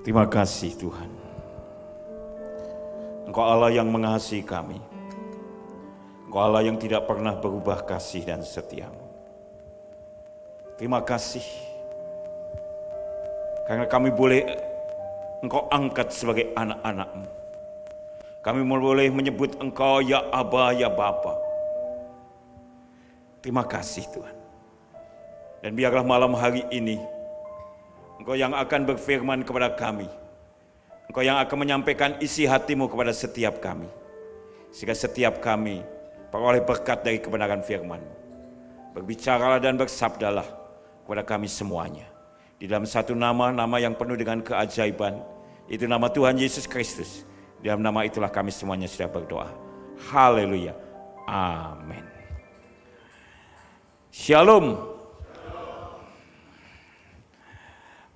Terima kasih Tuhan. Engkau Allah yang mengasihi kami. Engkau Allah yang tidak pernah berubah kasih dan setiamu. Terima kasih. Karena kami boleh Engkau angkat sebagai anak-anak-Mu. Kami boleh menyebut Engkau ya Aba, ya Bapa. Terima kasih Tuhan. Dan biarlah malam hari ini Engkau yang akan berfirman kepada kami. Engkau yang akan menyampaikan isi hati-Mu kepada setiap kami. Sehingga setiap kami peroleh berkat dari kebenaran firman-Mu. Berbicaralah dan bersabdalah kepada kami semuanya. Di dalam satu nama yang penuh dengan keajaiban. Itu nama Tuhan Yesus Kristus. Di dalam nama itulah kami semuanya sudah berdoa. Haleluya. Amin. Shalom.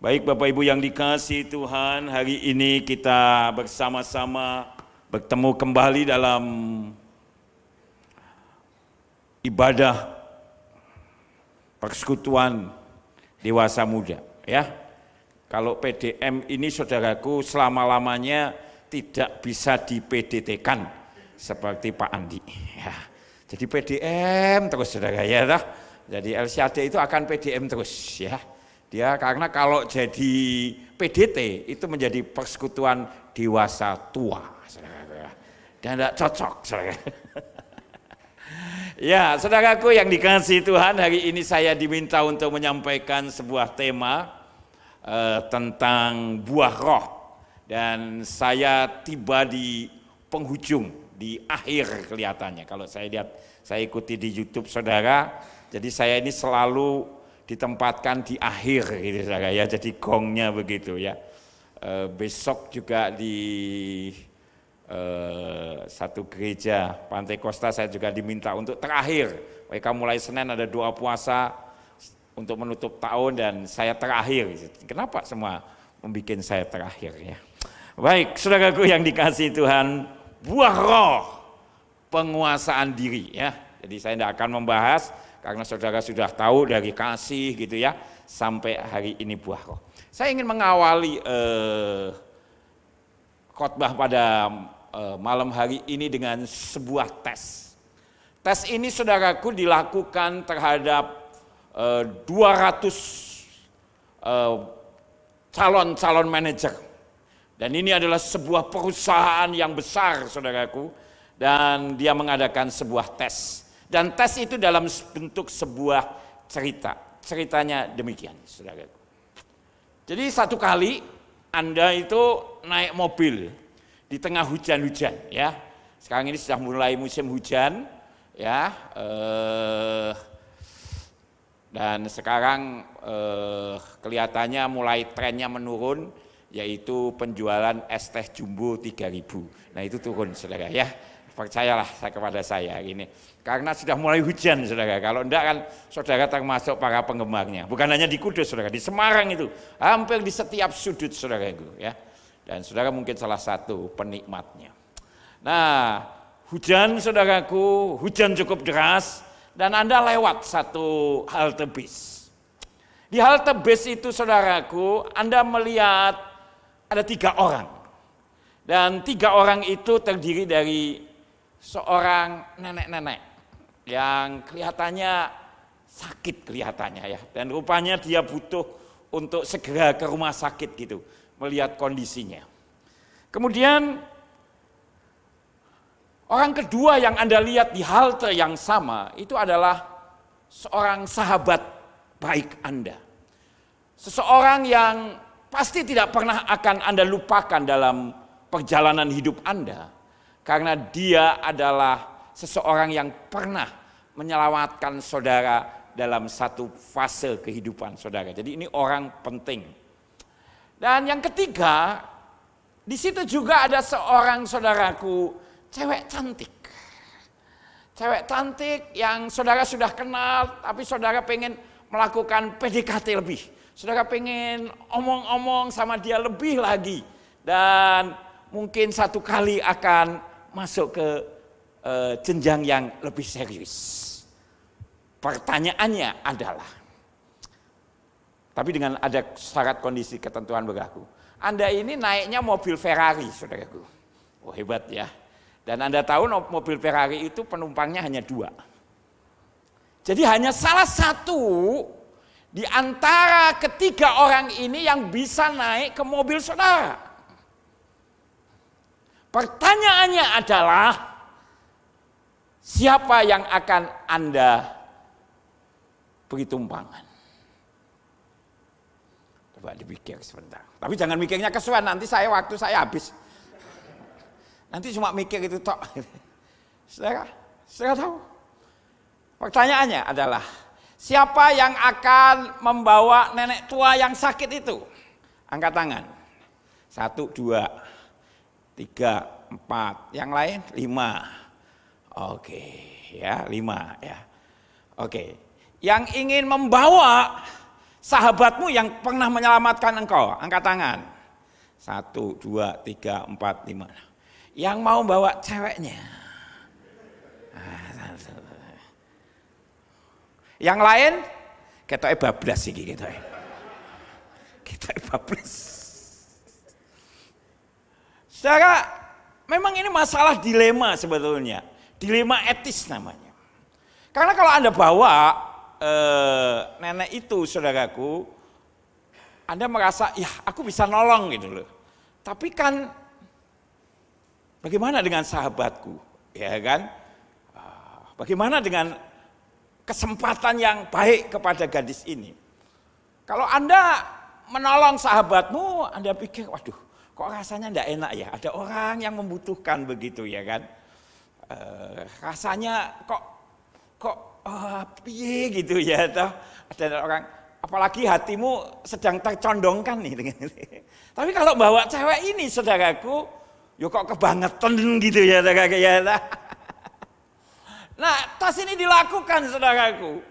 Baik Bapak Ibu yang dikasihi Tuhan, hari ini kita bersama-sama bertemu kembali dalam ibadah persekutuan dewasa muda. Ya, kalau PDM ini saudaraku selama-lamanya tidak bisa di PDT-kan seperti Pak Andi. Ya, jadi PDM terus saudara ya, jadi LCAD itu akan PDM terus ya. Dia karena kalau jadi PDT itu menjadi persekutuan dewasa tua, saudara. Dan tidak cocok, saudara. Ya, saudaraku yang dikasihi Tuhan, hari ini saya diminta untuk menyampaikan sebuah tema tentang buah roh. Dan saya tiba di penghujung, di akhir kelihatannya. Kalau saya lihat, saya ikuti di YouTube saudara, jadi saya ini selalu ditempatkan di akhir gitu saudara ya, jadi gongnya begitu ya. Besok juga di satu gereja Pantai Kosta saya juga diminta untuk terakhir. Mereka mulai Senin ada doa puasa untuk menutup tahun dan saya terakhir. Kenapa semua membuat saya terakhir ya? Baik, saudaraku yang dikasihi Tuhan, buah roh penguasaan diri ya. Jadi saya tidak akan membahas karena saudara sudah tahu dari kasih gitu ya, sampai hari ini buah roh. Saya ingin mengawali khotbah pada malam hari ini dengan sebuah tes. Tes ini saudaraku dilakukan terhadap 200 calon-calon manajer. Dan ini adalah sebuah perusahaan yang besar saudaraku, dan dia mengadakan sebuah tes. Dan tes itu dalam bentuk sebuah cerita. Ceritanya demikian, saudaraku. Jadi satu kali Anda itu naik mobil di tengah hujan-hujan, ya. Sekarang ini sudah mulai musim hujan, ya. Dan sekarang kelihatannya mulai trennya menurun, yaitu penjualan es teh jumbo 3.000. Nah itu turun, saudara, ya. Percayalah kepada saya ini. Karena sudah mulai hujan saudara, kalau enggak kan saudara termasuk para penggemarnya. Bukan hanya di Kudus saudara, di Semarang itu hampir di setiap sudut saudara itu ya. Dan saudara mungkin salah satu penikmatnya. Nah hujan saudaraku, hujan cukup deras dan Anda lewat satu halte bis. Di halte bis itu saudaraku Anda melihat ada 3 orang. Dan 3 orang itu terdiri dari seorang nenek-nenek yang kelihatannya sakit kelihatannya ya, dan rupanya dia butuh untuk segera ke rumah sakit gitu melihat kondisinya. Kemudian orang kedua yang Anda lihat di halte yang sama itu adalah seorang sahabat baik Anda, seseorang yang pasti tidak pernah akan Anda lupakan dalam perjalanan hidup Anda. Karena dia adalah seseorang yang pernah menyelamatkan saudara dalam satu fase kehidupan saudara. Jadi ini orang penting. Dan yang ketiga, di situ juga ada seorang saudaraku, cewek cantik. Cewek cantik yang saudara sudah kenal, tapi saudara pengen melakukan PDKT lebih. Saudara pengen omong-omong sama dia lebih lagi. Dan mungkin satu kali akan masuk ke jenjang yang lebih serius. Pertanyaannya adalah, tapi dengan ada syarat kondisi ketentuan berlaku. Anda ini naiknya mobil Ferrari, saudaraku. Oh hebat ya. Dan Anda tahu mobil Ferrari itu penumpangnya hanya 2. Jadi hanya salah satu di antara ketiga orang ini yang bisa naik ke mobil saudara. Pertanyaannya adalah, siapa yang akan Anda beri tumpangan? Coba dipikir sebentar. Tapi jangan mikirnya kesuwen, nanti waktu saya habis. Nanti cuma mikir itu tok. Saudara tahu? Pertanyaannya adalah, siapa yang akan membawa nenek tua yang sakit itu? Angkat tangan. 1, 2, 3, 4. Yang lain 5. Oke, ya 5 ya. Oke. Yang ingin membawa sahabatmu yang pernah menyelamatkan engkau, angkat tangan. 1, 2, 3, 4, 5. Yang mau bawa ceweknya. Yang lain, ketoke bablas iki ketoke. Ketoke bablas. Saudara, memang ini masalah dilema sebetulnya. Dilema etis namanya. Karena kalau Anda bawa nenek itu, saudaraku, Anda merasa, ya aku bisa nolong gitu loh. Tapi kan, bagaimana dengan sahabatku? Ya kan? Bagaimana dengan kesempatan yang baik kepada gadis ini? Kalau Anda menolong sahabatmu, Anda pikir, waduh, kok rasanya enggak enak ya? Ada orang yang membutuhkan begitu ya kan? Rasanya kok piye gitu ya, toh ada orang, apalagi hatimu sedang tercondongkan nih dengan ini. Tapi kalau bawa cewek ini, saudaraku, yo kok kebangetan gitu ya, ya. Nah, tas ini dilakukan, saudaraku.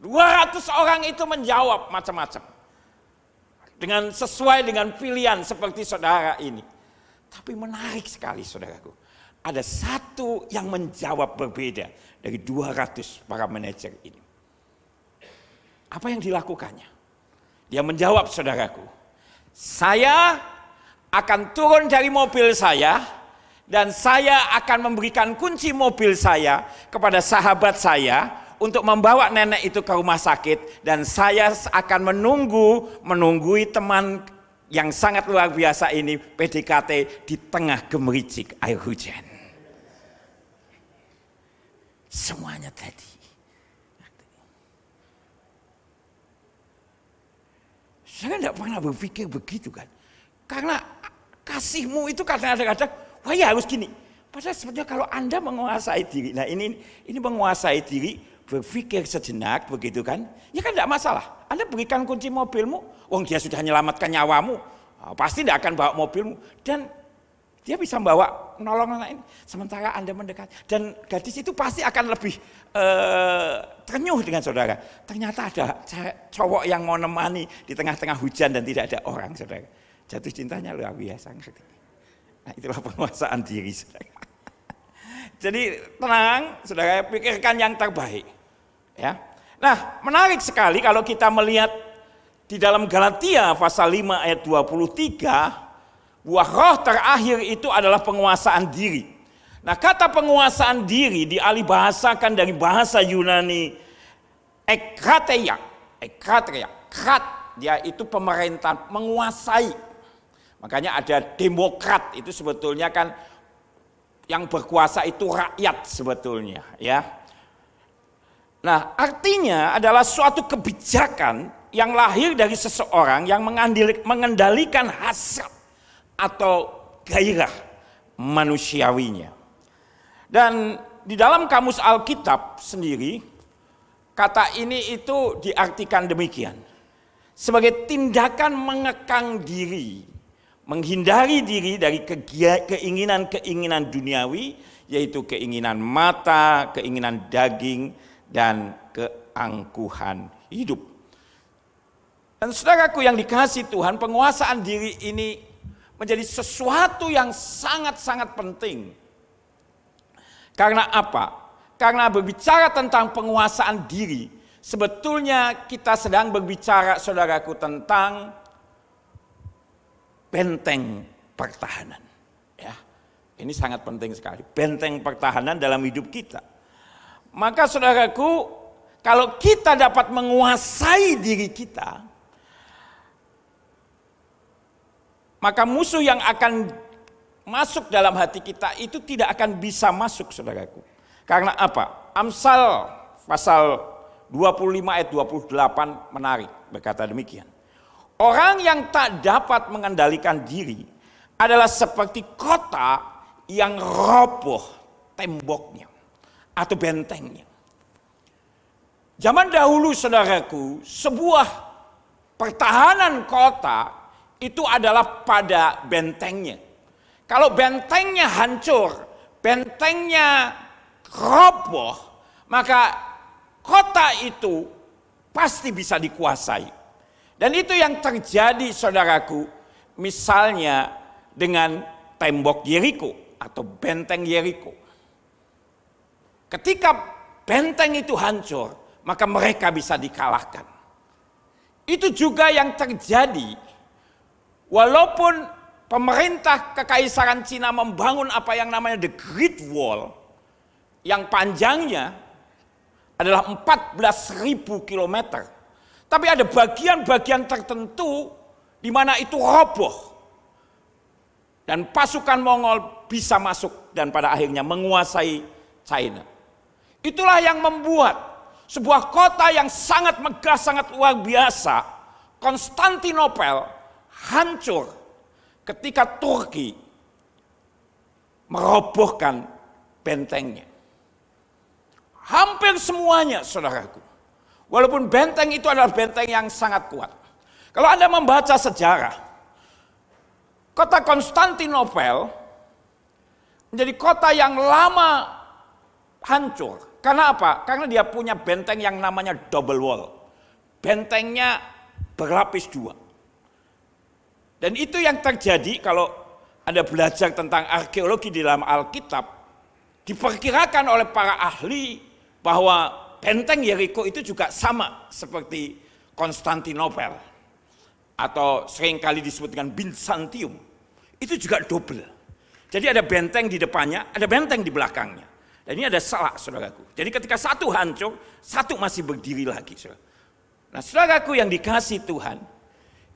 200 orang itu menjawab macam-macam. Sesuai dengan pilihan seperti saudara ini. Tapi menarik sekali, saudaraku. Ada satu yang menjawab berbeda dari 200 para manajer ini. Apa yang dilakukannya? Dia menjawab, saudaraku, saya akan turun dari mobil saya dan saya akan memberikan kunci mobil saya kepada sahabat saya untuk membawa nenek itu ke rumah sakit, dan saya akan menunggui teman yang sangat luar biasa ini PDKT di tengah gemericik air hujan. Semuanya tadi. Saya tidak pernah berpikir begitu kan. Karena kasihmu itu kadang-kadang, wah ya harus gini. Padahal sebenarnya kalau Anda menguasai diri, nah ini menguasai diri, berpikir sejenak begitu kan, ya kan tidak masalah. Anda berikan kunci mobilmu, wong dia sudah menyelamatkan nyawamu, pasti tidak akan bawa mobilmu, dan dia bisa bawa nolong anak ini. Sementara Anda mendekat, dan gadis itu pasti akan lebih terenyuh dengan saudara. Ternyata ada cowok yang mau nemani di tengah-tengah hujan dan tidak ada orang, saudara. Jatuh cintanya luar biasa. Nah, itulah penguasaan diri, saudara. Jadi tenang, saudara, pikirkan yang terbaik. Ya. Nah, menarik sekali kalau kita melihat di dalam Galatia pasal 5 ayat 23, buah roh terakhir itu adalah penguasaan diri. Nah, kata penguasaan diri dialihbahasakan dari bahasa Yunani ekrateia. Krat, dia itu pemerintah, menguasai. Makanya ada demokrat, itu sebetulnya kan yang berkuasa itu rakyat sebetulnya, ya. Nah, artinya adalah suatu kebijakan yang lahir dari seseorang yang mengendalikan hasrat atau gairah manusiawinya. Dan di dalam kamus Alkitab sendiri, kata ini itu diartikan demikian. Sebagai tindakan mengekang diri, menghindari diri dari keinginan-keinginan duniawi, yaitu keinginan mata, keinginan daging, dan keangkuhan hidup. Dan saudaraku yang dikasihi Tuhan, penguasaan diri ini menjadi sesuatu yang sangat-sangat penting. Karena apa? Karena berbicara tentang penguasaan diri, sebetulnya kita sedang berbicara, saudaraku, tentang benteng pertahanan. Ya, ini sangat penting sekali, benteng pertahanan dalam hidup kita. Maka saudaraku, kalau kita dapat menguasai diri kita, maka musuh yang akan masuk dalam hati kita itu tidak akan bisa masuk, saudaraku. Karena apa? Amsal pasal 25 ayat 28 menarik, berkata demikian. Orang yang tak dapat mengendalikan diri adalah seperti kota yang roboh temboknya atau bentengnya. Zaman dahulu, saudaraku, sebuah pertahanan kota itu adalah pada bentengnya. Kalau bentengnya hancur, bentengnya roboh, maka kota itu pasti bisa dikuasai. Dan itu yang terjadi, saudaraku, misalnya dengan tembok Yeriko atau benteng Yeriko. Ketika benteng itu hancur, maka mereka bisa dikalahkan. Itu juga yang terjadi walaupun pemerintah Kekaisaran Cina membangun apa yang namanya The Great Wall, yang panjangnya adalah 14.000 kilometer. Tapi ada bagian-bagian tertentu di mana itu roboh. Dan pasukan Mongol bisa masuk dan pada akhirnya menguasai China. Itulah yang membuat sebuah kota yang sangat megah, sangat luar biasa, Konstantinopel, hancur ketika Turki merobohkan bentengnya. Hampir semuanya, saudaraku. Walaupun benteng itu adalah benteng yang sangat kuat. Kalau Anda membaca sejarah, kota Konstantinopel menjadi kota yang lama hancur. Karena apa? Karena dia punya benteng yang namanya double wall. Bentengnya berlapis dua. Dan itu yang terjadi kalau Anda belajar tentang arkeologi di dalam Alkitab, diperkirakan oleh para ahli bahwa benteng Yeriko itu juga sama seperti Konstantinopel atau seringkali disebut dengan Byzantium. Itu juga double. Jadi ada benteng di depannya, ada benteng di belakangnya. Dan ini ada salah, saudaraku. Jadi ketika satu hancur, satu masih berdiri lagi, saudara. Nah, saudaraku yang dikasih Tuhan,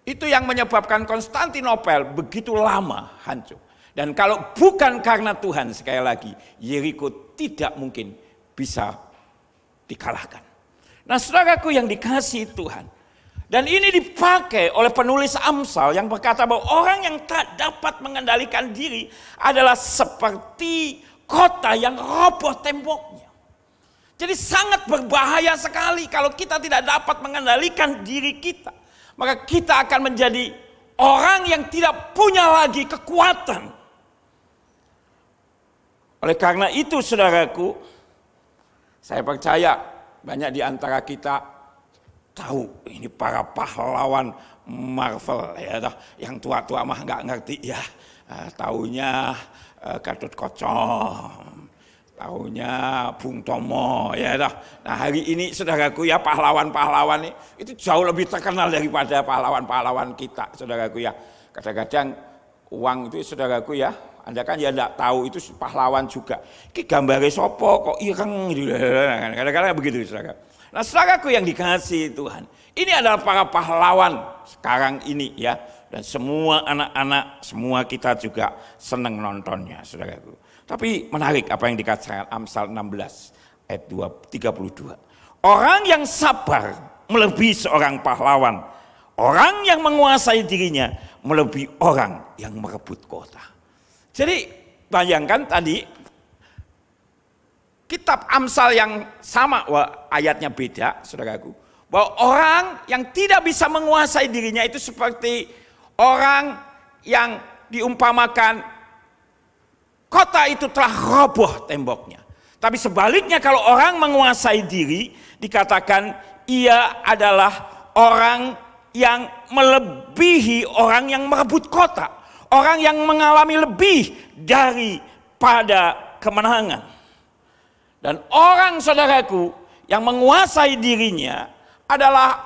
itu yang menyebabkan Konstantinopel begitu lama hancur. Dan kalau bukan karena Tuhan, sekali lagi, Yeriko tidak mungkin bisa dikalahkan. Nah, saudaraku yang dikasihi Tuhan, dan ini dipakai oleh penulis Amsal yang berkata bahwa orang yang tak dapat mengendalikan diri adalah seperti kota yang roboh temboknya. Jadi sangat berbahaya sekali kalau kita tidak dapat mengendalikan diri kita. Maka kita akan menjadi orang yang tidak punya lagi kekuatan. Oleh karena itu, saudaraku, saya percaya banyak di antara kita tahu ini para pahlawan Marvel, ya, yang tua-tua mah nggak ngerti ya, taunya Gatot Kocom, taunya Bung Tomo, ya. Nah, hari ini, saudaraku, ya, pahlawan-pahlawan itu jauh lebih terkenal daripada pahlawan-pahlawan kita, saudaraku, ya. Kadang-kadang uang itu, saudaraku, ya, Anda kan ya enggak tahu itu pahlawan juga. Ki gambare sopo kok ireng gitu. Kadang-kadang begitu, saudara. Nah, saudaraku yang dikasihi Tuhan, ini adalah para pahlawan sekarang ini, ya. Dan semua anak-anak, semua kita juga senang nontonnya, saudaraku. Tapi menarik apa yang dikatakan Amsal 16 ayat 32. Orang yang sabar melebihi seorang pahlawan. Orang yang menguasai dirinya melebihi orang yang merebut kota. Jadi bayangkan tadi kitab Amsal yang sama, ayatnya beda, saudaraku. Bahwa orang yang tidak bisa menguasai dirinya itu seperti orang yang diumpamakan kota itu telah roboh temboknya. Tapi sebaliknya kalau orang menguasai diri, dikatakan ia adalah orang yang melebihi orang yang merebut kota. Orang yang mengalami lebih daripada kemenangan. Dan orang, saudaraku, yang menguasai dirinya adalah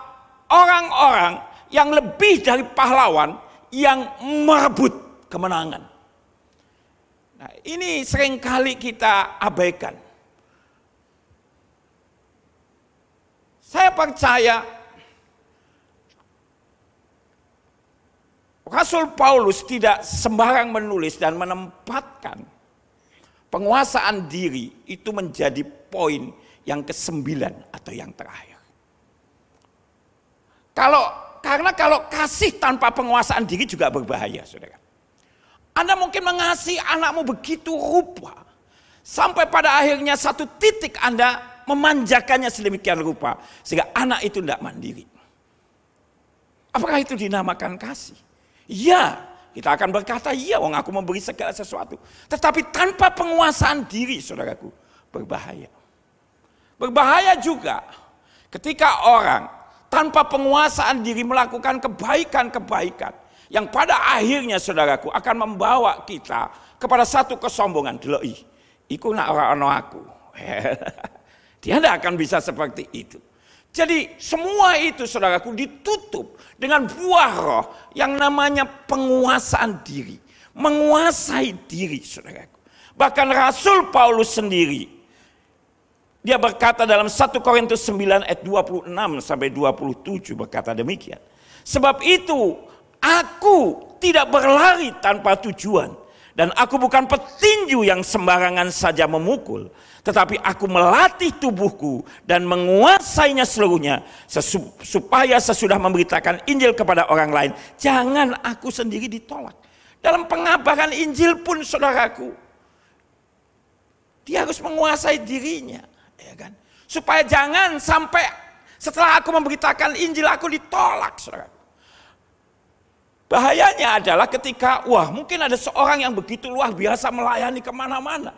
orang-orang yang lebih dari pahlawan, yang merebut kemenangan. Nah, ini seringkali kita abaikan. Saya percaya Rasul Paulus tidak sembarang menulis dan menempatkan penguasaan diri itu menjadi poin yang ke-9 atau yang terakhir. Karena kalau kasih tanpa penguasaan diri juga berbahaya, saudara. Anda mungkin mengasihi anakmu begitu rupa, sampai pada akhirnya satu titik Anda memanjakannya sedemikian rupa, sehingga anak itu tidak mandiri. Apakah itu dinamakan kasih? Ya, kita akan berkata, iya, wong aku memberi segala sesuatu. Tetapi tanpa penguasaan diri, saudaraku, berbahaya. Berbahaya juga ketika orang tanpa penguasaan diri melakukan kebaikan-kebaikan yang pada akhirnya, saudaraku, akan membawa kita kepada satu kesombongan. Deloi, iku nak ora ono aku. Dia tidak akan bisa seperti itu. Jadi semua itu, saudaraku, ditutup dengan buah roh yang namanya penguasaan diri. Menguasai diri, saudaraku. Bahkan Rasul Paulus sendiri, dia berkata dalam 1 Korintus 9 ayat 26 sampai 27 berkata demikian. Sebab itu aku tidak berlari tanpa tujuan. Dan aku bukan petinju yang sembarangan saja memukul, tetapi aku melatih tubuhku dan menguasainya seluruhnya, supaya sesudah memberitakan Injil kepada orang lain, jangan aku sendiri ditolak. Dalam pengabaran Injil pun, saudaraku, dia harus menguasai dirinya, ya kan? Supaya jangan sampai setelah aku memberitakan Injil aku ditolak, saudaraku. Bahayanya adalah ketika, mungkin ada seorang yang begitu luar biasa melayani kemana-mana,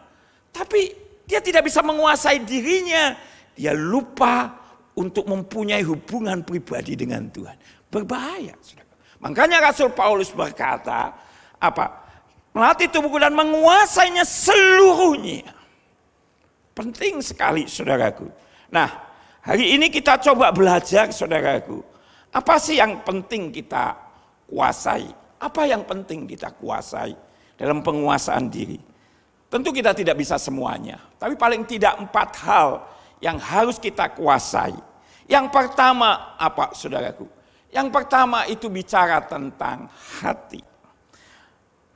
tapi dia tidak bisa menguasai dirinya. Dia lupa untuk mempunyai hubungan pribadi dengan Tuhan. Berbahaya, saudara. Makanya Rasul Paulus berkata, melatih tubuhku dan menguasainya seluruhnya. Penting sekali, saudaraku. Nah, hari ini kita coba belajar, saudaraku. Apa sih yang penting kita kuasai? Apa yang penting kita kuasai dalam penguasaan diri? Tentu kita tidak bisa semuanya, tapi paling tidak 4 hal yang harus kita kuasai. Yang pertama apa, saudaraku? Yang pertama itu bicara tentang hati.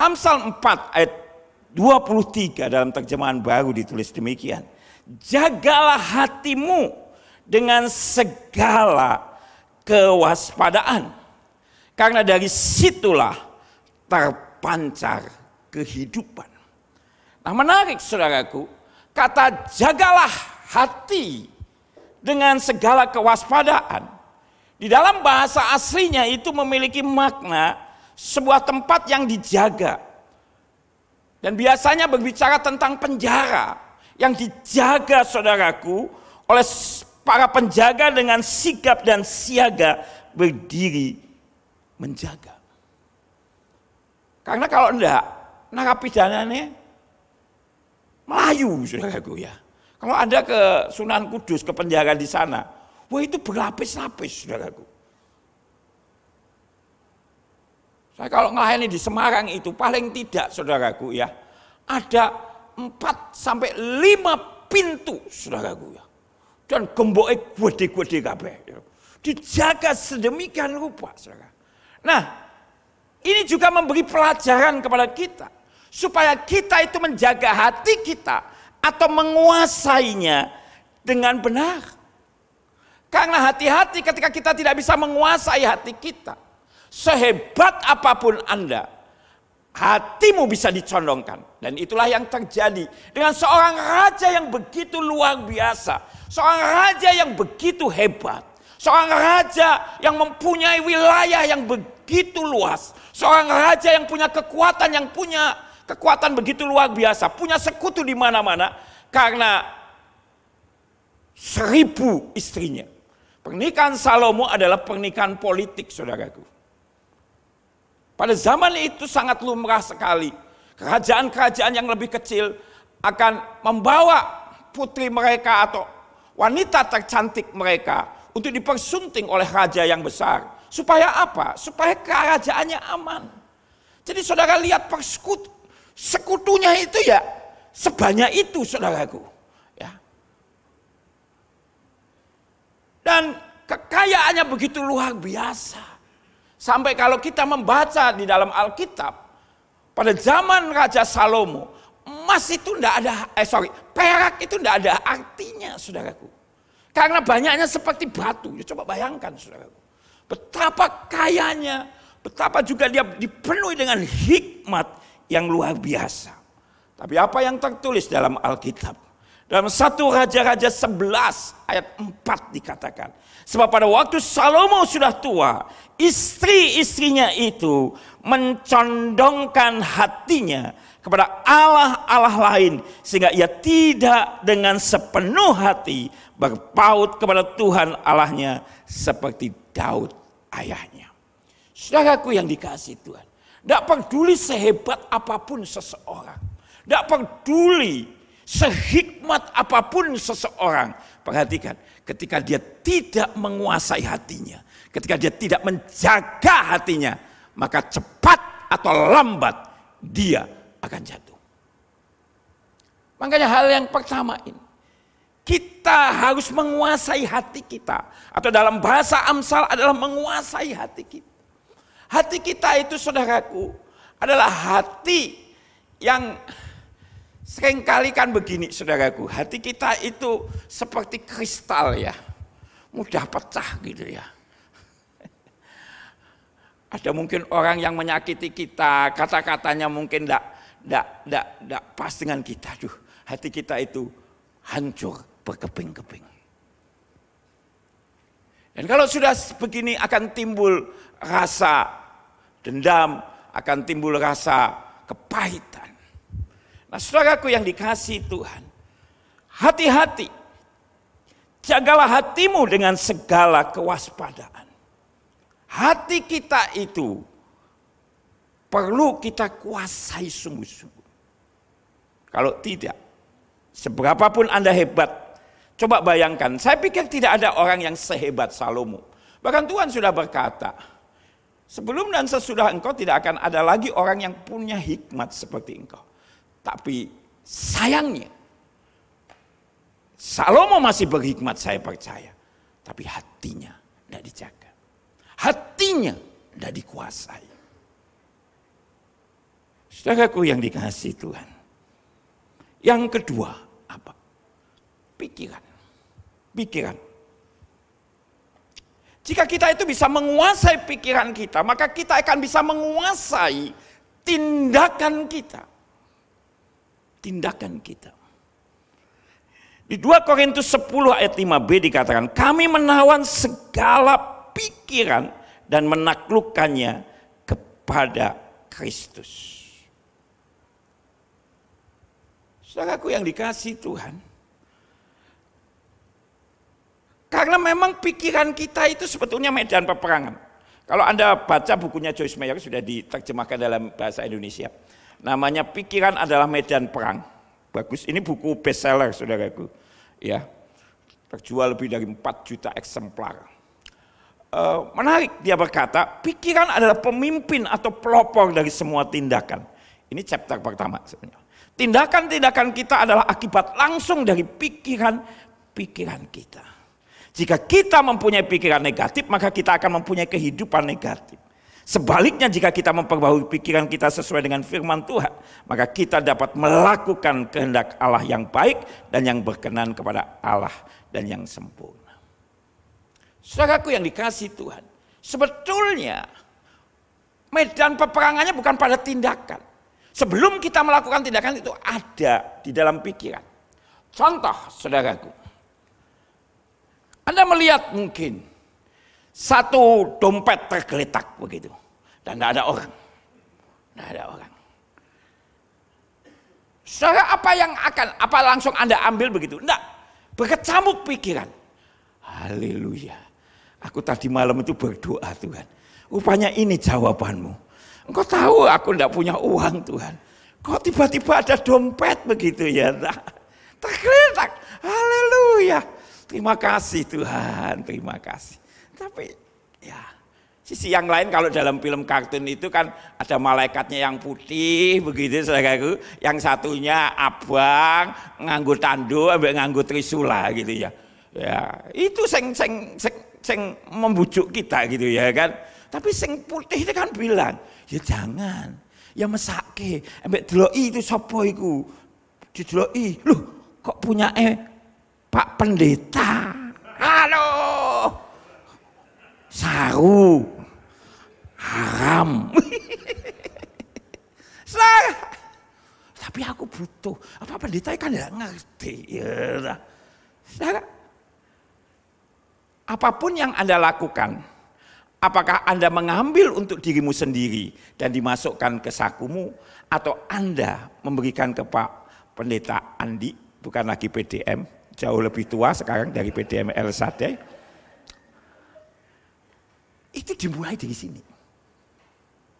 Amsal 4 ayat 23 dalam terjemahan baru ditulis demikian. Jagalah hatimu dengan segala kewaspadaan, karena dari situlah terpancar kehidupan. Nah, menarik, saudaraku, kata jagalah hati dengan segala kewaspadaan. Di dalam bahasa aslinya itu memiliki makna sebuah tempat yang dijaga. Dan biasanya berbicara tentang penjara yang dijaga, saudaraku, oleh para penjaga dengan sigap dan siaga berdiri menjaga. Karena kalau enggak, narapidananya Melayu, saudaraku, ya. Kalau Anda ke Sunan Kudus, ke penjara di sana, itu berlapis-lapis, saudaraku. Saya kalau ngelayani di Semarang itu paling tidak, saudaraku, ya, ada 4 sampai 5 pintu, saudaraku, ya. Dan gemboknya gede-gede kabeh. Dijaga sedemikian rupa, saudara. Nah, ini juga memberi pelajaran kepada kita, supaya kita itu menjaga hati kita atau menguasainya dengan benar. Karena hati-hati ketika kita tidak bisa menguasai hati kita, sehebat apapun Anda, hatimu bisa dicondongkan. Dan itulah yang terjadi dengan seorang raja yang begitu luar biasa, seorang raja yang begitu hebat, seorang raja yang mempunyai wilayah yang begitu luas, seorang raja yang punya kekuatan begitu luar biasa, punya sekutu di mana-mana karena 1000 istrinya. Pernikahan Salomo adalah pernikahan politik, saudaraku. Pada zaman itu sangat lumrah sekali. Kerajaan-kerajaan yang lebih kecil akan membawa putri mereka atau wanita tercantik mereka untuk dipersunting oleh raja yang besar Supaya apa? Supaya kerajaannya aman. Jadi saudara lihat sekutunya itu ya sebanyak itu saudaraku. Ya. Dan kekayaannya begitu luar biasa. Sampai kalau kita membaca di dalam Alkitab, pada zaman Raja Salomo, emas itu perak itu tidak ada artinya saudaraku. Karena banyaknya seperti batu. Ya, coba bayangkan saudaraku. Betapa kayanya, betapa juga dia dipenuhi dengan hikmat yang luar biasa. Tapi apa yang tertulis dalam Alkitab? Dalam 1 Raja-Raja 11 ayat 4 dikatakan. Sebab pada waktu Salomo sudah tua, istri-istrinya itu mencondongkan hatinya kepada Allah-Allah lain. Sehingga ia tidak dengan sepenuh hati berpaut kepada Tuhan Allahnya seperti Daud ayahnya. Saudaraku yang dikasihi Tuhan, tidak peduli sehebat apapun seseorang, tidak peduli sehikmat apapun seseorang, perhatikan, ketika dia tidak menguasai hatinya, ketika dia tidak menjaga hatinya, maka cepat atau lambat dia akan jatuh. Makanya hal yang pertama ini, kita harus menguasai hati kita. Atau dalam bahasa Amsal adalah menguasai hati kita. Hati kita itu saudaraku adalah hati yang seringkali kan begini saudaraku. Hati kita itu seperti kristal ya. Mudah pecah gitu ya. Ada mungkin orang yang menyakiti kita, kata-katanya mungkin tidak pas dengan kita. Aduh, hati kita itu hancur, berkeping-keping. Dan kalau sudah begini akan timbul rasa dendam, akan timbul rasa kepahitan. Nah saudaraku yang dikasihi Tuhan, hati-hati, jagalah hatimu dengan segala kewaspadaan. Hati kita itu perlu kita kuasai sungguh-sungguh. Kalau tidak, seberapapun Anda hebat, coba bayangkan, saya pikir tidak ada orang yang sehebat Salomo. Bahkan Tuhan sudah berkata, sebelum dan sesudah engkau tidak akan ada lagi orang yang punya hikmat seperti engkau. Tapi sayangnya, Salomo masih berhikmat saya percaya. Tapi hatinya tidak dijaga. Hatinya tidak dikuasai. Saudaraku yang dikasihi Tuhan. Yang kedua, apa? Pikiran. Pikiran. Jika kita itu bisa menguasai pikiran kita, maka kita akan bisa menguasai tindakan kita. Tindakan kita. Di 2 Korintus 10 ayat 5b dikatakan, kami menawan segala pikiran dan menaklukkannya kepada Kristus. Saudaraku yang dikasihi Tuhan, karena memang pikiran kita itu sebetulnya medan peperangan. Kalau Anda baca bukunya Joyce Meyer, sudah diterjemahkan dalam bahasa Indonesia. Namanya Pikiran adalah Medan Perang. Bagus, ini buku bestseller saudaraku. Ya, terjual lebih dari 4 juta eksemplar. Menarik, dia berkata, pikiran adalah pemimpin atau pelopor dari semua tindakan. Ini chapter pertama sebenarnya. Tindakan-tindakan kita adalah akibat langsung dari pikiran-pikiran kita. Jika kita mempunyai pikiran negatif, maka kita akan mempunyai kehidupan negatif. Sebaliknya jika kita memperbaharui pikiran kita sesuai dengan firman Tuhan, maka kita dapat melakukan kehendak Allah yang baik dan yang berkenan kepada Allah dan yang sempurna. Saudaraku yang dikasihi Tuhan, sebetulnya medan peperangannya bukan pada tindakan. Sebelum kita melakukan tindakan itu ada di dalam pikiran. Contoh saudaraku, Anda melihat mungkin satu dompet tergeletak begitu dan tidak ada orang. Tidak ada orang. Saudara, apa langsung Anda ambil begitu? Tidak. Berkecamuk pikiran. Haleluya. Aku tadi malam itu berdoa Tuhan. Rupanya ini jawabanmu. Engkau tahu aku tidak punya uang Tuhan. Kok tiba-tiba ada dompet begitu ya? Tergeletak. Haleluya. Terima kasih Tuhan, terima kasih. Tapi ya Sisi yang lain kalau dalam film kartun itu kan ada malaikatnya yang putih begitu saudaraku, yang satunya abang nganggo tando ambek nganggo trisula gitu ya. Ya, itu sing membujuk kita gitu ya kan. Tapi sing putih itu kan bilang, ya jangan, ya mesake, ambek deloki itu sapa iku? Dideloki, loh kok punya Pak Pendeta. Halo. Saru. Haram. Tapi aku butuh. Apa pendeta kan enggak ngerti. Ya. Apapun yang Anda lakukan, apakah Anda mengambil untuk dirimu sendiri dan dimasukkan ke sakumu, atau Anda memberikan ke Pak Pendeta Andi, bukan lagi PDM, jauh lebih tua sekarang dari PDM El Sadai, itu dimulai dari sini.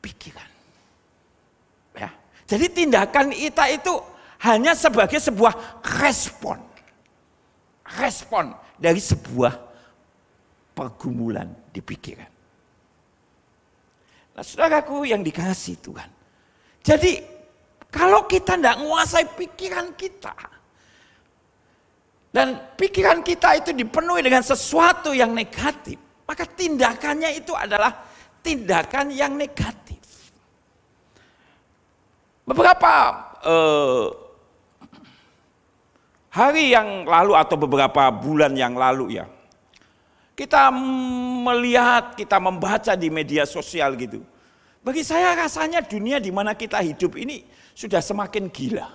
Pikiran. Ya. Jadi tindakan kita itu hanya sebagai sebuah respon. Respon dari sebuah pergumulan di pikiran. Nah, saudaraku yang dikasihi Tuhan. Jadi kalau kita tidak menguasai pikiran kita, dan pikiran kita itu dipenuhi dengan sesuatu yang negatif, maka tindakannya itu adalah tindakan yang negatif. Beberapa hari yang lalu atau beberapa bulan yang lalu ya, kita melihat, kita membaca di media sosial gitu. Bagi saya rasanya dunia di mana kita hidup ini sudah semakin gila.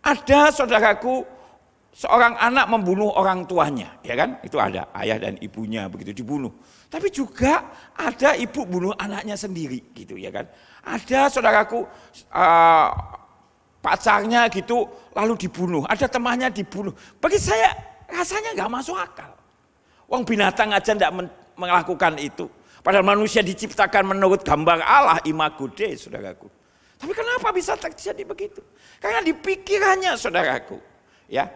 Ada saudaraku, seorang anak membunuh orang tuanya, ya kan? Itu ada, ayah dan ibunya begitu dibunuh. Tapi juga ada ibu bunuh anaknya sendiri gitu ya kan. Ada saudaraku pacarnya gitu lalu dibunuh, ada temannya dibunuh. Bagi saya rasanya nggak masuk akal. Wong binatang aja tidak melakukan itu. Padahal manusia diciptakan menurut gambar Allah, imago Dei, saudaraku. Tapi kenapa bisa terjadi begitu? Karena di pikirannya saudaraku, ya.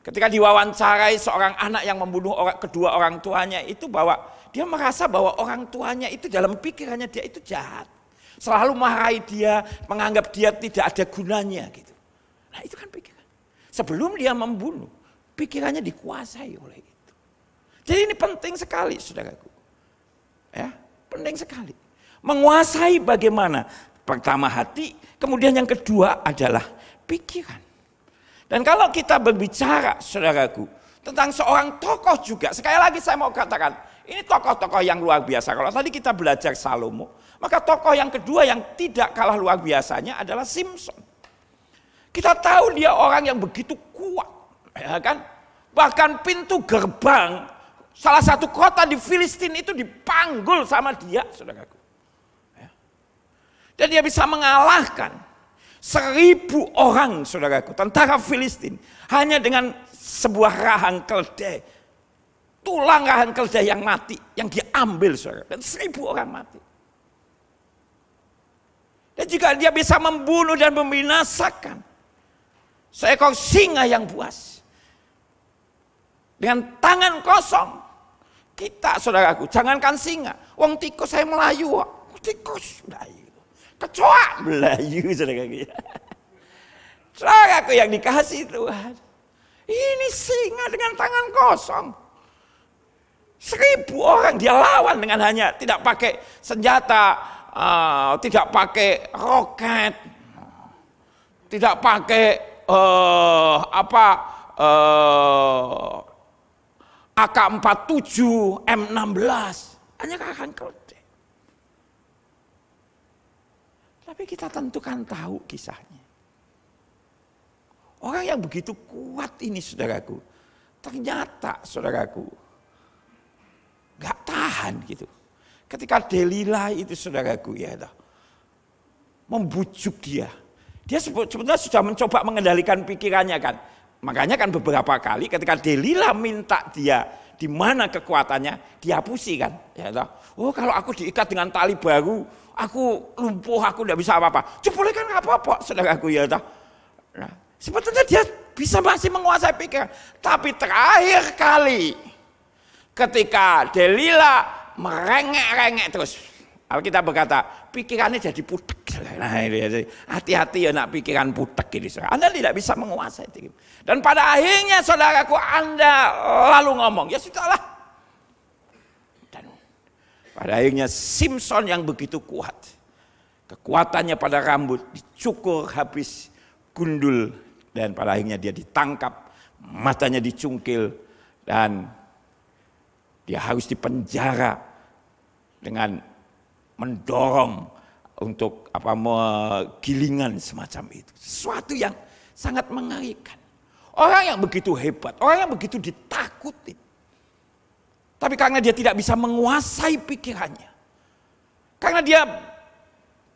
Ketika diwawancarai seorang anak yang membunuh kedua orang tuanya itu, bahwa dia merasa bahwa orang tuanya itu dalam pikirannya dia itu jahat. Selalu marahi dia, menganggap dia tidak ada gunanya gitu. Nah itu kan pikiran. Sebelum dia membunuh, pikirannya dikuasai oleh itu. Jadi ini penting sekali saudaraku. Ya, penting sekali. Menguasai bagaimana? Pertama hati, kemudian yang kedua adalah pikiran. Dan kalau kita berbicara saudaraku tentang seorang tokoh juga, sekali lagi saya mau katakan, ini tokoh-tokoh yang luar biasa. Kalau tadi kita belajar Salomo, maka tokoh yang kedua yang tidak kalah luar biasanya adalah Simson. Kita tahu dia orang yang begitu kuat, ya kan? Bahkan pintu gerbang salah satu kota di Filistin itu dipanggul sama dia, saudaraku. Ya. Dan dia bisa mengalahkan 1.000 orang, saudaraku, tentara Filistin, hanya dengan sebuah rahang keledai, tulang rahang keledai yang mati, yang diambil, saudara, dan 1.000 orang mati. Dan juga dia bisa membunuh dan membinasakan seekor singa yang buas dengan tangan kosong. Kita, saudaraku, jangankan singa, wong tikus saya Melayu, tikus Melayu. Kecoa Melayu, saudaraku. Saudaraku yang dikasih Tuhan, ini singa dengan tangan kosong. 1.000 orang dia lawan dengan hanya tidak pakai senjata, tidak pakai roket, tidak pakai AK-47, M16, hanya rahang keledai. Tapi kita tentu kan tahu kisahnya. Orang yang begitu kuat ini saudaraku, ternyata saudaraku gak tahan gitu. Ketika Delila itu saudaraku ya, membujuk dia. Dia sebenarnya sudah mencoba mengendalikan pikirannya kan. Makanya kan beberapa kali ketika Delila minta dia di mana kekuatannya, dihapusi kan. Ya, oh kalau aku diikat dengan tali baru, aku lumpuh, aku tidak bisa apa-apa. Boleh kan nggak apa-apa, saudaraku ya. Nah, sebetulnya dia bisa masih menguasai pikiran. Tapi terakhir kali ketika Delila merengek-rengek terus. Alkitab berkata, pikirannya jadi putek. Nah, hati-hati ya nak pikiran putek ini. Anda tidak bisa menguasai itu. Dan pada akhirnya saudaraku, Anda lalu ngomong, ya sudahlah. Dan pada akhirnya Simpson yang begitu kuat, kekuatannya pada rambut dicukur habis gundul, dan pada akhirnya dia ditangkap, matanya dicungkil, dan dia harus dipenjara dengan mendorong untuk gilingan semacam itu. Sesuatu yang sangat mengerikan. Orang yang begitu hebat, orang yang begitu ditakuti. Tapi karena dia tidak bisa menguasai pikirannya, karena dia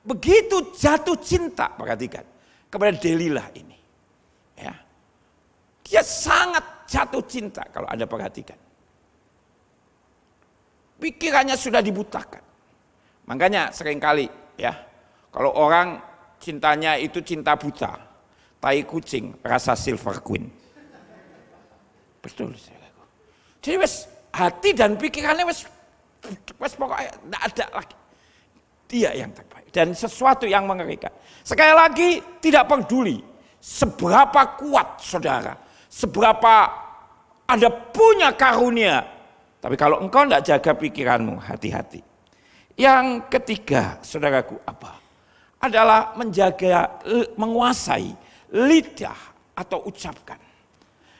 begitu jatuh cinta, perhatikan, kepada Delilah ini. Ya. Dia sangat jatuh cinta kalau Anda perhatikan. Pikirannya sudah dibutakan. Makanya seringkali ya, kalau orang cintanya itu cinta buta, tai kucing, rasa silver queen. Betul. Jadi hati dan pikirannya wes pokoknya tidak ada lagi. Dia yang terbaik dan sesuatu yang mengerikan. Sekali lagi, tidak peduli seberapa kuat saudara, seberapa Anda punya karunia, tapi kalau engkau tidak jaga pikiranmu, hati-hati. Yang ketiga, saudaraku, apa? Adalah menguasai lidah atau ucapkan.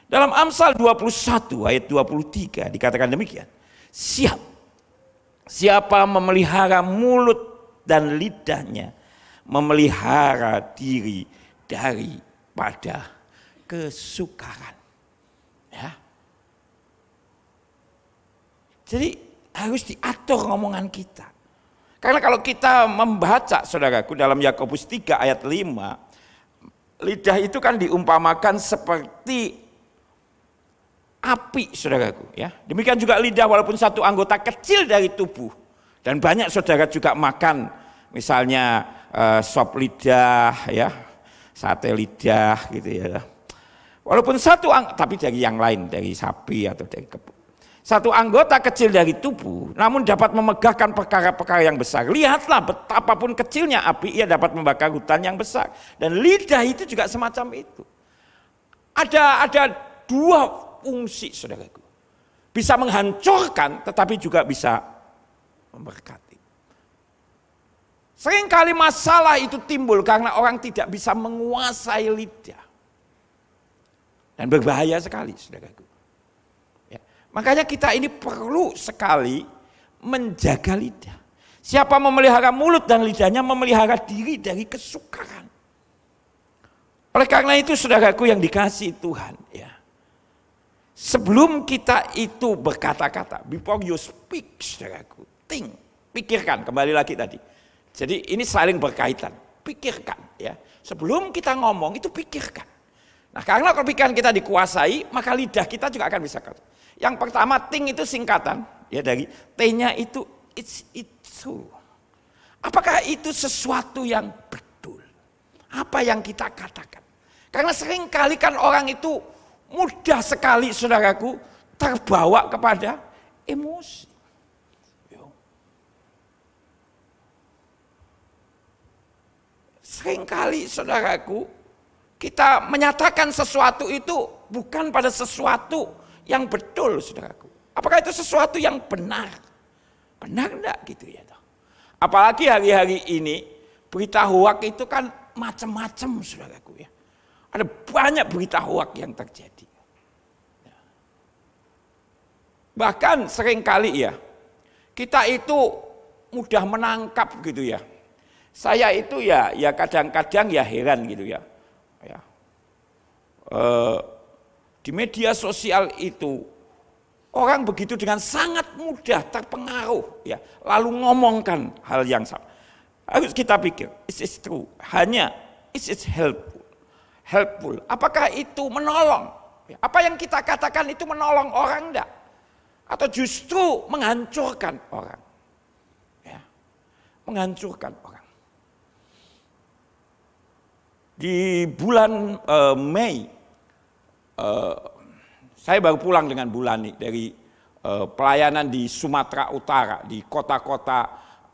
Dalam Amsal 21 ayat 23 dikatakan demikian. Siapa memelihara mulut dan lidahnya, memelihara diri daripada kesukaran. Ya. Jadi harus diatur ngomongan kita. Karena kalau kita membaca saudaraku dalam Yakobus 3 ayat 5, lidah itu kan diumpamakan seperti api saudaraku ya. Demikian juga lidah walaupun satu anggota kecil dari tubuh. Dan banyak saudara juga makan misalnya sop lidah ya, sate lidah gitu ya. Walaupun tapi dari yang lain, dari sapi atau dari kebun. Satu anggota kecil dari tubuh, namun dapat memegahkan perkara-perkara yang besar. Lihatlah betapapun kecilnya api, ia dapat membakar hutan yang besar. Dan lidah itu juga semacam itu. Ada dua fungsi, saudaraku. Bisa menghancurkan, tetapi juga bisa memberkati. Seringkali masalah itu timbul karena orang tidak bisa menguasai lidah. Dan berbahaya sekali, saudaraku. Makanya kita ini perlu sekali menjaga lidah. Siapa memelihara mulut dan lidahnya memelihara diri dari kesukaran. Oleh karena itu saudaraku yang dikasihi Tuhan ya. Sebelum kita itu berkata-kata, before you speak saudaraku, think, pikirkan, kembali lagi tadi. Jadi ini saling berkaitan, pikirkan ya. Sebelum kita ngomong itu pikirkan. Nah karena kalau pikiran kita dikuasai, maka lidah kita juga akan bisa. Yang pertama, think itu singkatan ya dari T-nya itu it's true. Apakah itu sesuatu yang betul? Apa yang kita katakan? Karena seringkali kan orang itu mudah sekali saudaraku terbawa kepada emosi. Seringkali saudaraku kita menyatakan sesuatu itu bukan pada sesuatu yang betul, saudaraku. Apakah itu sesuatu yang benar? Benar enggak gitu ya? Apalagi hari-hari ini berita hoak itu kan macam-macam, saudaraku ya. Ada banyak berita hoak yang terjadi. Bahkan seringkali ya, kita itu mudah menangkap gitu ya. Saya itu ya kadang-kadang ya heran gitu ya. Di media sosial itu orang begitu dengan sangat mudah terpengaruh ya, lalu ngomongkan hal yang sama. Harus kita pikir, is it true? Hanya is it helpful? Apakah itu menolong? Apa yang kita katakan itu menolong orang enggak? Atau justru menghancurkan orang? Ya, menghancurkan orang. Di bulan Mei, saya baru pulang dengan Bu Lani dari pelayanan di Sumatera Utara, di kota-kota,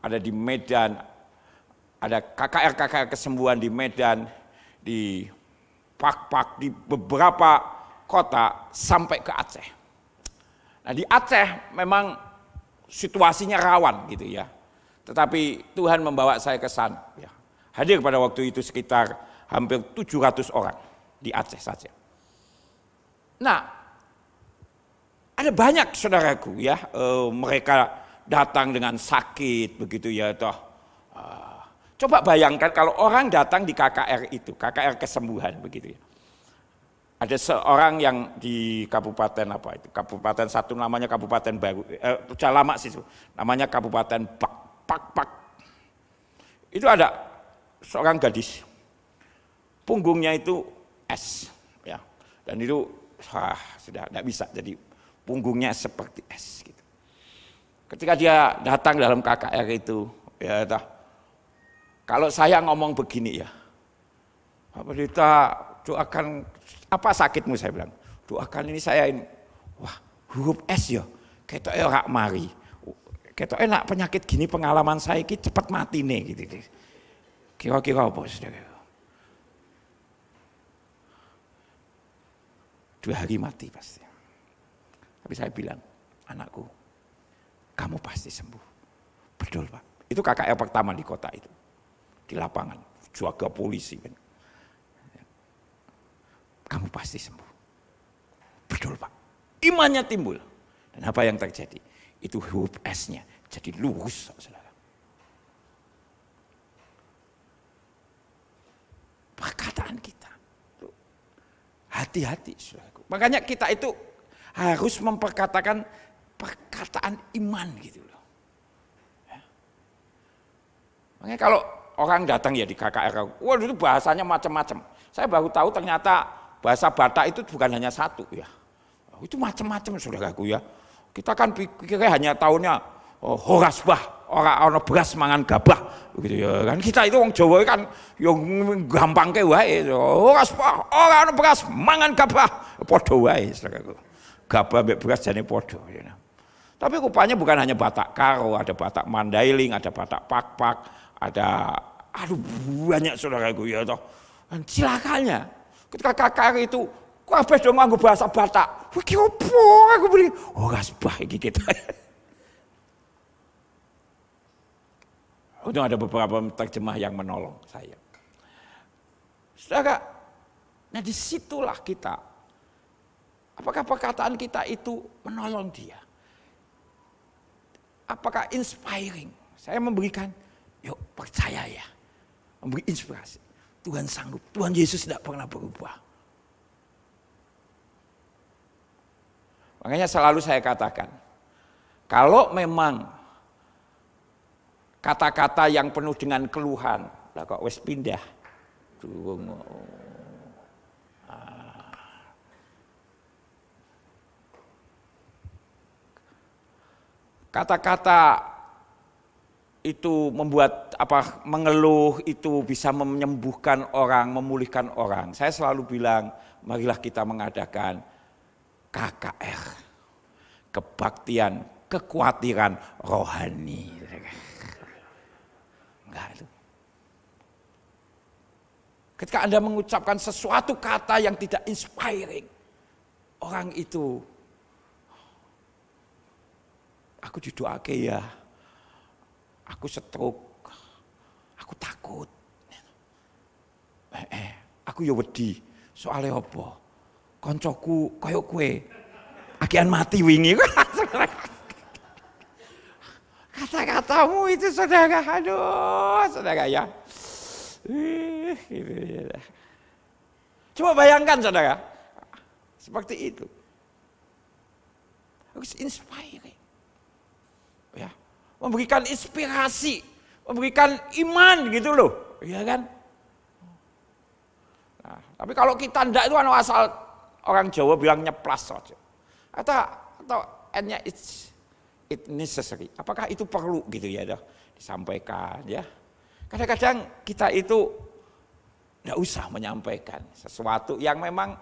ada di Medan, ada KKR kesembuhan di Medan, di Pak di beberapa kota sampai ke Aceh. Nah di Aceh memang situasinya rawan gitu ya, tetapi Tuhan membawa saya ke sana. Ya. Hadir pada waktu itu sekitar hampir 700 orang di Aceh saja. Nah, ada banyak saudaraku ya, mereka datang dengan sakit begitu ya toh. Coba bayangkan kalau orang datang di KKR itu, KKR kesembuhan begitu ya. Ada seorang yang di kabupaten apa itu? Kabupaten satu namanya Kabupaten Baru, sudah lama sih itu. Namanya Kabupaten Pak. Itu ada seorang gadis. Punggungnya itu es ya. Dan itu sudah tidak bisa jadi punggungnya seperti es gitu. Ketika dia datang dalam KKR itu, ya kalau saya ngomong begini ya, Pak Pendeta doakan apa sakitmu, saya bilang, doakan ini saya ini, wah huruf es ya, ketoknya rak mari, ketoknya nak penyakit gini pengalaman saya ini cepat mati nih gitu. Kira-kira apa saudara? 2 hari mati pasti. Tapi saya bilang, anakku, kamu pasti sembuh. Betul Pak. Itu KKR pertama di kota itu. Di lapangan, jaga polisi. Kamu pasti sembuh. Betul Pak. Imannya timbul. Dan apa yang terjadi? Itu huruf S-nya jadi lurus. Saudara. Perkataan kita. Hati-hati saudaraku. Makanya kita itu harus memperkatakan perkataan iman gitu loh. Ya. Makanya kalau orang datang ya di KKR, waduh itu bahasanya macam-macam. Saya baru tahu ternyata bahasa Batak itu bukan hanya satu ya. Itu macam-macam saudaraku ya. Kita kan pikirnya hanya tahunya horas bah, orang beras mangan gabah begitu ya kan. Kita itu orang Jawa kan yang gampang ke wae. Horas bah, orang beras mangan gabah, padha wae saudaraku. Gabah mbek beras jane padha ya. Tapi rupanya bukan hanya Batak Karo, ada Batak Mandailing, ada Batak Pak, ada banyak saudaraku ya toh. Dan silakannya ketika KKR itu kabeh do nganggo bahasa Batak. Iki opo aku beli horas bah iki kita. Untung ada beberapa terjemah yang menolong saya. Saudara, nah disitulah kita. Apakah perkataan kita itu menolong dia? Apakah inspiring? Saya memberikan, yuk percaya ya. Memberi inspirasi. Tuhan sanggup, Tuhan Yesus tidak pernah berubah. Makanya selalu saya katakan, kalau memang kata-kata yang penuh dengan keluhan, lah kok wis pindah. Kata-kata itu membuat mengeluh itu bisa menyembuhkan orang, memulihkan orang. Saya selalu bilang, marilah kita mengadakan KKR, kebaktian, kekhawatiran rohani. Enggak itu. Ketika Anda mengucapkan sesuatu kata yang tidak inspiring, orang itu, aku didoake ya, aku stroke, aku takut, aku ya wedi, soalnya apa? Koncoku koyok kue, agian mati wingi. Kata-katamu itu saudara, aduh saudara ya. Coba bayangkan saudara, seperti itu. Harus inspiring. Ya, memberikan inspirasi, memberikan iman gitu loh, ya kan? Nah, tapi kalau kita ndak itu kan asal orang Jawa bilang nyeplas saja. Atau N-nya it necessary. Apakah itu perlu gitu ya disampaikan ya? Kadang-kadang kita itu ndak usah menyampaikan sesuatu yang memang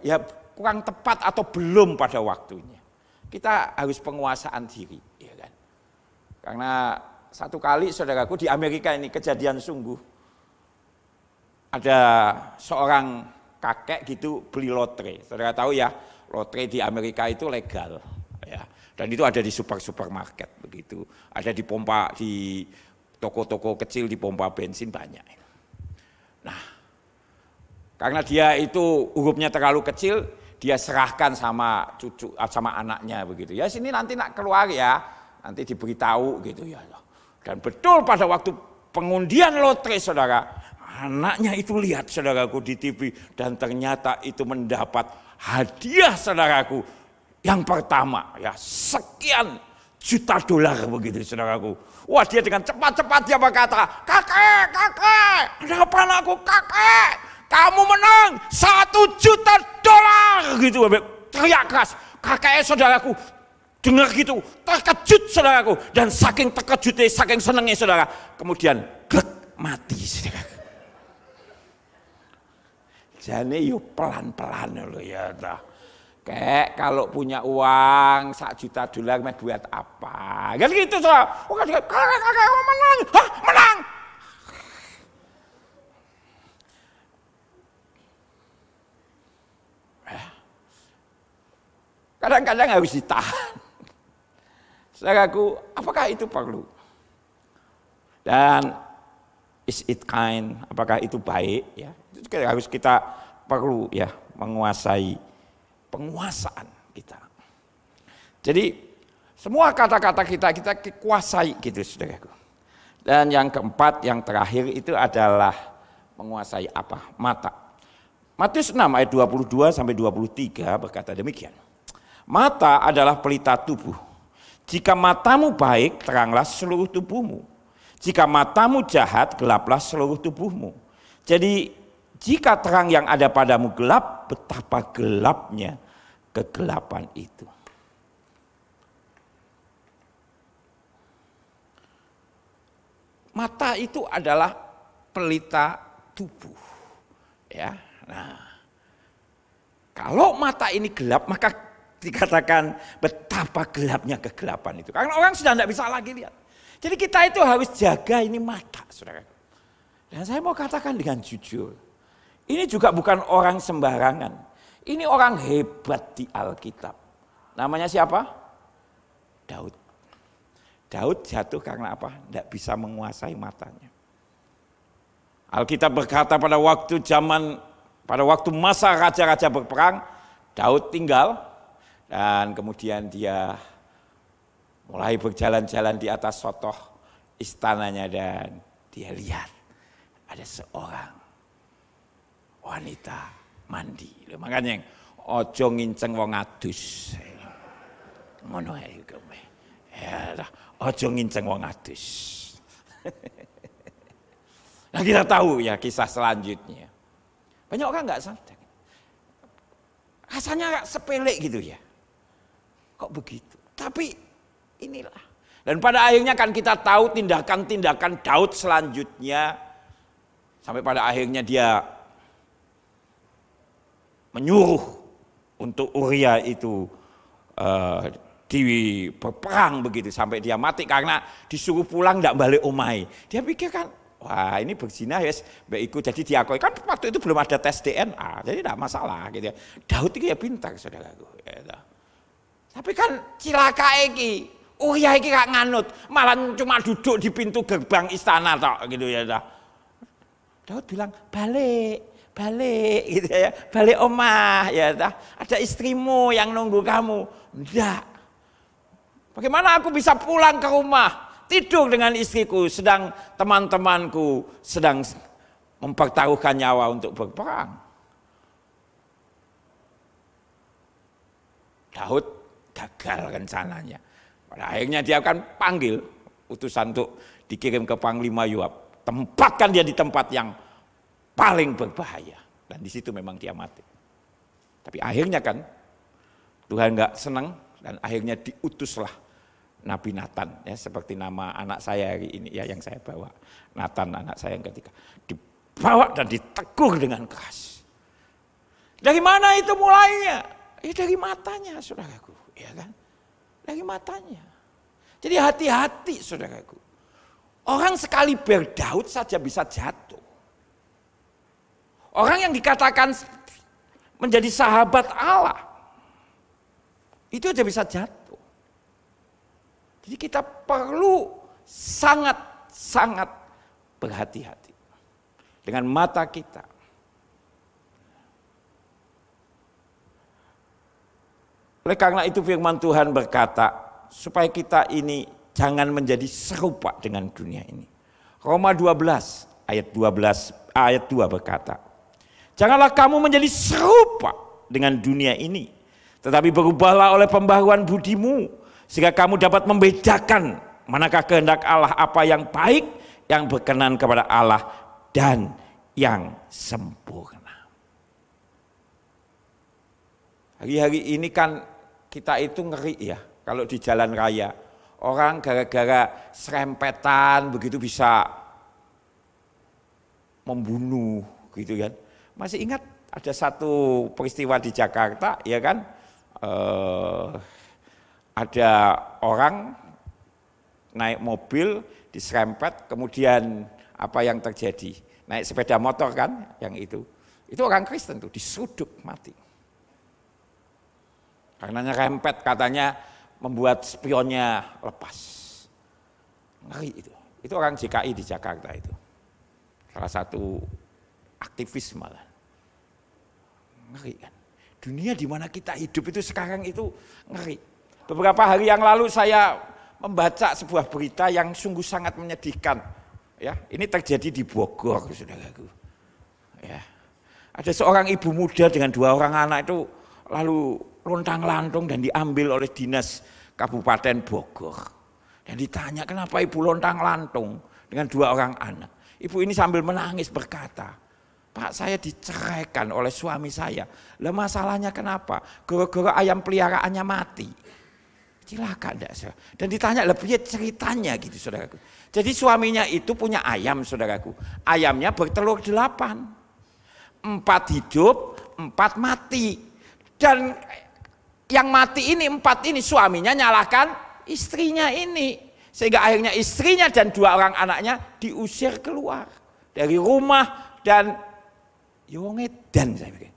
ya kurang tepat atau belum pada waktunya. Kita harus penguasaan diri, ya kan? Karena satu kali saudaraku di Amerika ini kejadian sungguh. Ada seorang kakek gitu beli lotre. Saudara tahu ya, lotre di Amerika itu legal, ya. Dan itu ada di supermarket begitu. Ada di pompa, di toko-toko kecil, di pompa bensin banyak. Nah, karena dia itu hurufnya terlalu kecil, dia serahkan sama cucu, sama anaknya begitu. Ya sini nanti nak keluar ya, nanti diberitahu gitu ya. Dan betul pada waktu pengundian lotre saudara, anaknya itu lihat saudaraku di TV dan ternyata itu mendapat hadiah saudaraku yang pertama ya sekian juta dolar begitu saudaraku. Wah dia dengan cepat-cepat dia berkata, kakek, ada apa anakku, kakek, kamu menang 1 juta dolar gitu, teriak keras. Kakek saudaraku dengar gitu, terkejut saudaraku, dan saking terkejutnya, saking senengnya saudara, kemudian glek mati saudara. Jane yo pelan-pelan loh ya dah. Kayak kalau punya uang 1 juta dolar mau buat apa? Kan gitu saudara. Oh kakek menang, hah menang. Kadang-kadang harus ditahan. Saudaraku, apakah itu perlu? Dan is it kind? Apakah itu baik? Ya, itu harus kita perlu ya menguasai penguasaan kita. Jadi semua kata-kata kita kuasai gitu, saudaraku. Dan yang keempat, yang terakhir itu adalah menguasai apa? Mata. Matius 6 ayat 22 sampai 23 berkata demikian. Mata adalah pelita tubuh. Jika matamu baik, teranglah seluruh tubuhmu. Jika matamu jahat, gelaplah seluruh tubuhmu. Jadi jika terang yang ada padamu gelap, betapa gelapnya kegelapan itu. Mata itu adalah pelita tubuh. Ya. Nah, kalau mata ini gelap, maka dikatakan betapa gelapnya kegelapan itu. Karena orang sudah tidak bisa lagi lihat. Jadi kita itu harus jaga ini mata, saudara. Dan saya mau katakan dengan jujur, ini juga bukan orang sembarangan. Ini orang hebat di Alkitab. Namanya siapa? Daud. Daud jatuh karena apa? Tidak bisa menguasai matanya. Alkitab berkata pada waktu masa raja-raja berperang, Daud tinggal. Dan kemudian dia mulai berjalan-jalan di atas sotoh istananya dan dia lihat ada seorang wanita mandi. Makanya ojo nginceng wong adus. Ngono ae kowe. Ya, ojo nginceng wong adus. Nah kita tahu ya kisah selanjutnya. Banyak orang nggak sadar. Rasanya sepele gitu ya. Kok begitu? Tapi inilah. Dan pada akhirnya kan kita tahu tindakan-tindakan Daud selanjutnya. Sampai pada akhirnya dia menyuruh untuk Uria itu berperang begitu. Sampai dia mati karena disuruh pulang tidak balik omai. Dia pikir kan, wah ini berzina ya, baikku jadi diakui. Kan waktu itu belum ada tes DNA, jadi tidak masalah gitu ya. Daud itu ya pintar saudaraku. Ya. Tapi kan cilaka iki, Uria iki gak nganut, malah cuma duduk di pintu gerbang istana tok gitu ya. Daud bilang balik gitu ya, balik omah ya. Ada istrimu yang nunggu kamu. Enggak. Bagaimana aku bisa pulang ke rumah, tidur dengan istriku, sedang teman-temanku sedang mempertaruhkan nyawa untuk berperang. Daud gagal rencananya. Pada akhirnya dia akan panggil utusan untuk dikirim ke Panglima Yoab. Tempatkan dia di tempat yang paling berbahaya. Dan di situ memang dia mati. Tapi akhirnya kan Tuhan gak senang dan akhirnya diutuslah Nabi Nathan. Ya, seperti nama anak saya hari ini ya yang saya bawa. Nathan anak saya yang ketiga. Dibawa dan ditegur dengan keras. Dari mana itu mulainya? Ya dari matanya, saudaraku, ya kan? Dari matanya. Jadi hati-hati, saudaraku. Orang sekali berdaud saja bisa jatuh. Orang yang dikatakan menjadi sahabat Allah, itu aja bisa jatuh. Jadi kita perlu sangat-sangat berhati-hati dengan mata kita. Oleh karena itu firman Tuhan berkata, supaya kita ini jangan menjadi serupa dengan dunia ini. Roma 12 ayat 2 berkata, janganlah kamu menjadi serupa dengan dunia ini, tetapi berubahlah oleh pembaharuan budimu, sehingga kamu dapat membedakan manakah kehendak Allah, apa yang baik, yang berkenan kepada Allah, dan yang sempurna. Hari-hari ini kan kita itu ngeri ya, kalau di jalan raya. Orang gara-gara serempetan begitu bisa membunuh gitu kan. Masih ingat ada satu peristiwa di Jakarta ya kan, ada orang naik mobil diserempet, kemudian apa yang terjadi? Naik sepeda motor kan, yang itu orang Kristen tuh diseruduk mati. Karena nyerempet, katanya membuat spionnya lepas. Ngeri itu. Itu orang JKI di Jakarta itu. Salah satu aktivis malah. Ngeri kan. Dunia di mana kita hidup itu sekarang itu ngeri. Beberapa hari yang lalu saya membaca sebuah berita yang sungguh sangat menyedihkan. Ya, ini terjadi di Bogor, saudaraku. Ya. Ada seorang ibu muda dengan 2 orang anak itu lalu lontang-lantung dan diambil oleh dinas Kabupaten Bogor. Dan ditanya, kenapa ibu lontang-lantung dengan 2 orang anak? Ibu ini sambil menangis berkata, Pak, saya diceraikan oleh suami saya. Lah masalahnya kenapa? Gara-gara ayam peliharaannya mati. Cilaka enggak, saudara? Dan ditanya, lah piye ceritanya gitu, saudaraku. Jadi suaminya itu punya ayam, saudaraku. Ayamnya bertelur 8. 4 hidup, 4 mati. Dan yang mati ini 4 ini suaminya nyalahkan istrinya ini, sehingga akhirnya istrinya dan 2 orang anaknya diusir keluar dari rumah dan yongedan. Saya pikir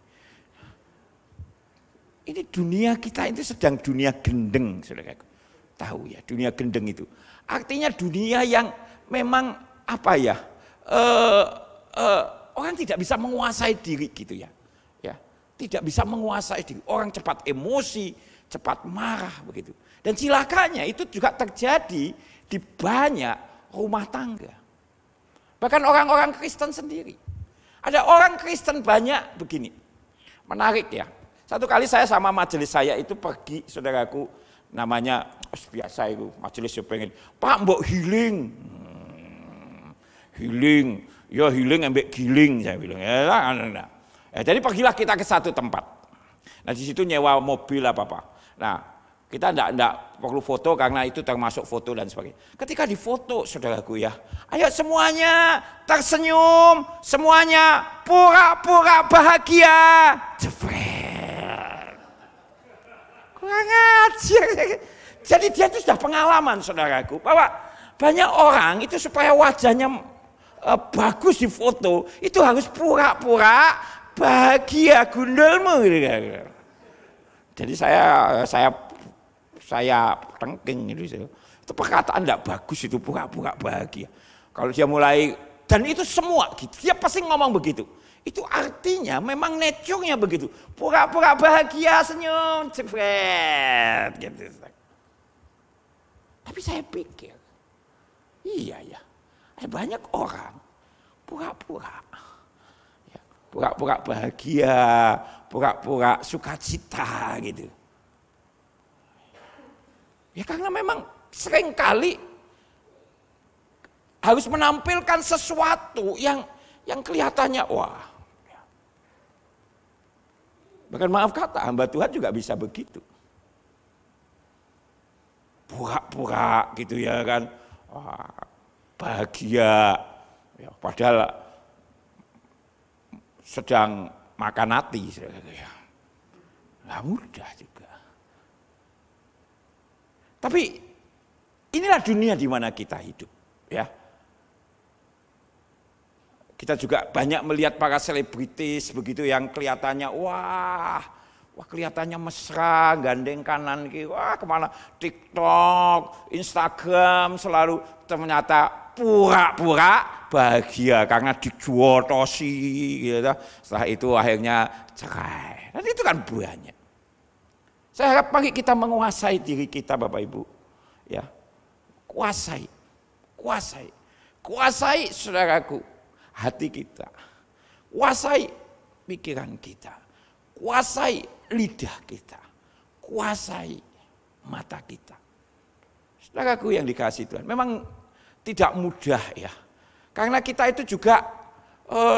ini dunia kita itu sedang dunia gendeng, saudara. Tahu ya, dunia gendeng itu artinya dunia yang memang apa ya, orang tidak bisa menguasai diri gitu ya. Tidak bisa menguasai diri. Orang cepat emosi, cepat marah begitu. Dan cilakanya itu juga terjadi di banyak rumah tangga. Bahkan orang-orang Kristen sendiri. Ada orang Kristen banyak begini. Menarik ya. Satu kali saya sama majelis saya itu pergi, saudaraku, namanya biasa itu majelis yang pengen, Pak mbok healing. Healing, ya healing ambek giling saya bilang. Jadi pergilah kita ke satu tempat. Nah di situ nyewa mobil apa-apa. Nah kita enggak perlu foto karena itu termasuk foto dan sebagainya. Ketika difoto, saudaraku ya, ayo semuanya tersenyum, semuanya pura-pura bahagia. Jepret. Kurang ajar. Jadi dia itu sudah pengalaman, saudaraku, bahwa banyak orang itu supaya wajahnya bagus di foto itu harus pura-pura bahagia gundulmu gitu. Jadi saya tengking gitu. Itu perkataan enggak bagus itu, pura-pura bahagia. Kalau dia mulai, dan itu semua gitu, dia pasti ngomong begitu. Itu artinya memang nature-nya begitu. Pura-pura bahagia, senyum, cepet gitu. Tapi saya pikir, iya ya, banyak orang pura-pura. Pura-pura bahagia, pura-pura sukacita gitu. Ya karena memang seringkali harus menampilkan sesuatu yang kelihatannya wah. Bahkan maaf kata, hamba Tuhan juga bisa begitu. Pura-pura gitu ya kan, wah, bahagia, ya, padahal sedang makan hati, saudara. Nggak mudah juga. Tapi inilah dunia di mana kita hidup, ya. Kita juga banyak melihat para selebritis begitu yang kelihatannya wah kelihatannya mesra, gandeng kanan kiri, wah kemana TikTok, Instagram selalu ternyata pura-pura bahagia karena dijotosi gitu. Setelah itu akhirnya cerai. Dan itu kan banyak. Saya harap pagi kita menguasai diri kita Bapak Ibu, ya. Kuasai saudaraku. Hati kita, kuasai pikiran kita, kuasai lidah kita, kuasai mata kita. Saudaraku yang dikasihi Tuhan, memang tidak mudah ya. Karena kita itu juga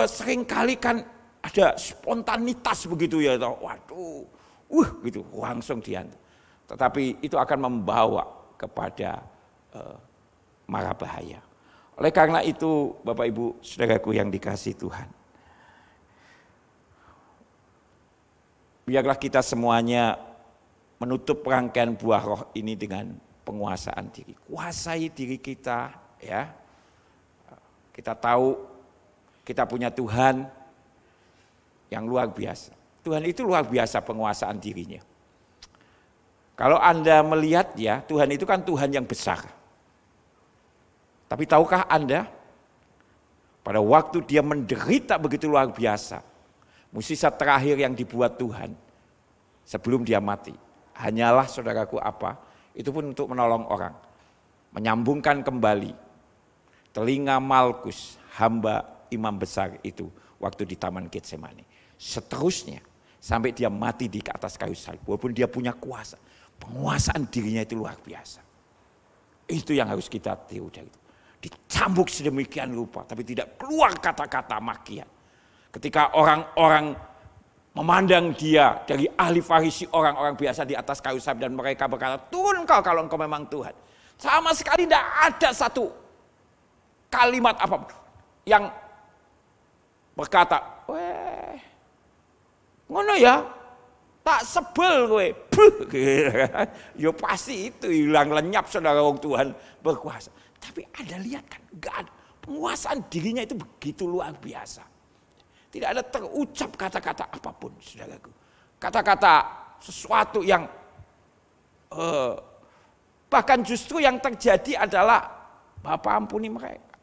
seringkali kan ada spontanitas begitu ya. Waduh, gitu langsung dihantam. Tetapi itu akan membawa kepada mara bahaya. Oleh karena itu Bapak Ibu saudaraku yang dikasihi Tuhan, biarlah kita semuanya menutup rangkaian buah roh ini dengan penguasaan diri. Kuasai diri kita ya. Kita tahu kita punya Tuhan yang luar biasa. Tuhan itu luar biasa penguasaan dirinya. Kalau Anda melihat ya, Tuhan itu kan Tuhan yang besar. Tapi tahukah Anda, pada waktu dia menderita begitu luar biasa, mukjizat terakhir yang dibuat Tuhan sebelum dia mati, hanyalah saudaraku apa? Itu pun untuk menolong orang, menyambungkan kembali telinga Malkus, hamba imam besar itu waktu di Taman Getsemani. Seterusnya sampai dia mati di atas kayu salib, walaupun dia punya kuasa, penguasaan dirinya itu luar biasa. Itu yang harus kita tiru dari itu. Dicambuk sedemikian rupa, tapi tidak keluar kata-kata makian. Ketika orang-orang memandang dia dari ahli Farisi, orang-orang biasa di atas kayu salib, dan mereka berkata, turun kau kalau engkau memang Tuhan. Sama sekali tidak ada satu kalimat apapun yang berkata, ngono ya, tak sebel gue, ya pasti itu hilang lenyap saudara orang Tuhan berkuasa. Tapi Anda lihat kan, enggak ada. Penguasaan dirinya itu begitu luar biasa. Tidak ada terucap kata-kata apapun, saudaraku. Kata-kata sesuatu yang bahkan justru yang terjadi adalah Bapa ampuni mereka.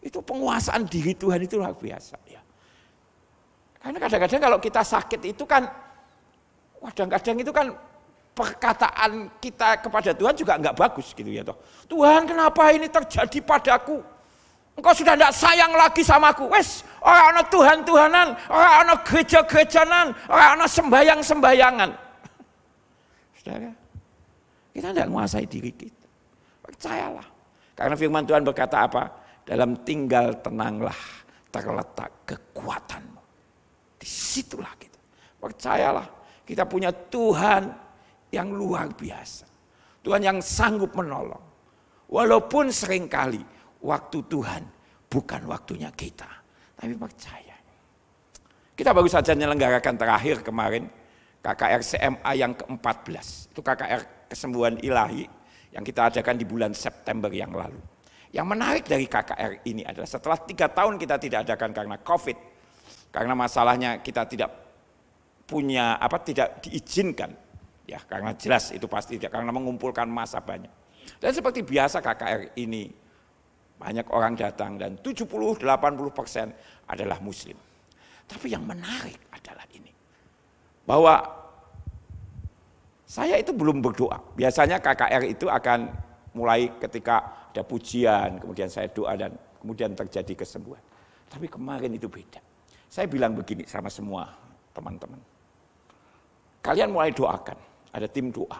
Itu penguasaan diri Tuhan itu luar biasa. Ya. Karena kadang-kadang kalau kita sakit itu kan, kadang-kadang itu kan perkataan kita kepada Tuhan juga enggak bagus gitu ya toh. Tuhan kenapa ini terjadi padaku? Engkau sudah tidak sayang lagi samaku. Wes, orang ana Tuhan-Tuhanan, orang ana gereja-gerejanan, orang ana sembayang-sembayangan. Saudara, kita tidak menguasai diri kita. Percayalah. Karena firman Tuhan berkata apa? Dalam tinggal tenanglah terletak kekuatanmu. Disitulah kita. Percayalah, kita punya Tuhan yang luar biasa. Tuhan yang sanggup menolong. Walaupun seringkali waktu Tuhan bukan waktunya kita. Tapi percaya. Kita baru saja menyelenggarakan terakhir kemarin KKR CMA yang ke-14. Itu KKR kesembuhan ilahi yang kita adakan di bulan September yang lalu. Yang menarik dari KKR ini adalah setelah 3 tahun kita tidak adakan karena COVID. Karena masalahnya kita tidak punya tidak diizinkan. Ya karena jelas itu pasti tidak, karena mengumpulkan massa banyak. Dan seperti biasa KKR ini banyak orang datang dan 70-80% adalah muslim. Tapi yang menarik adalah ini. Bahwa saya itu belum berdoa. Biasanya KKR itu akan mulai ketika ada pujian, kemudian saya doa dan kemudian terjadi kesembuhan. Tapi kemarin itu beda. Saya bilang begini sama semua teman-teman. Kalian mulai doakan. Ada tim doa,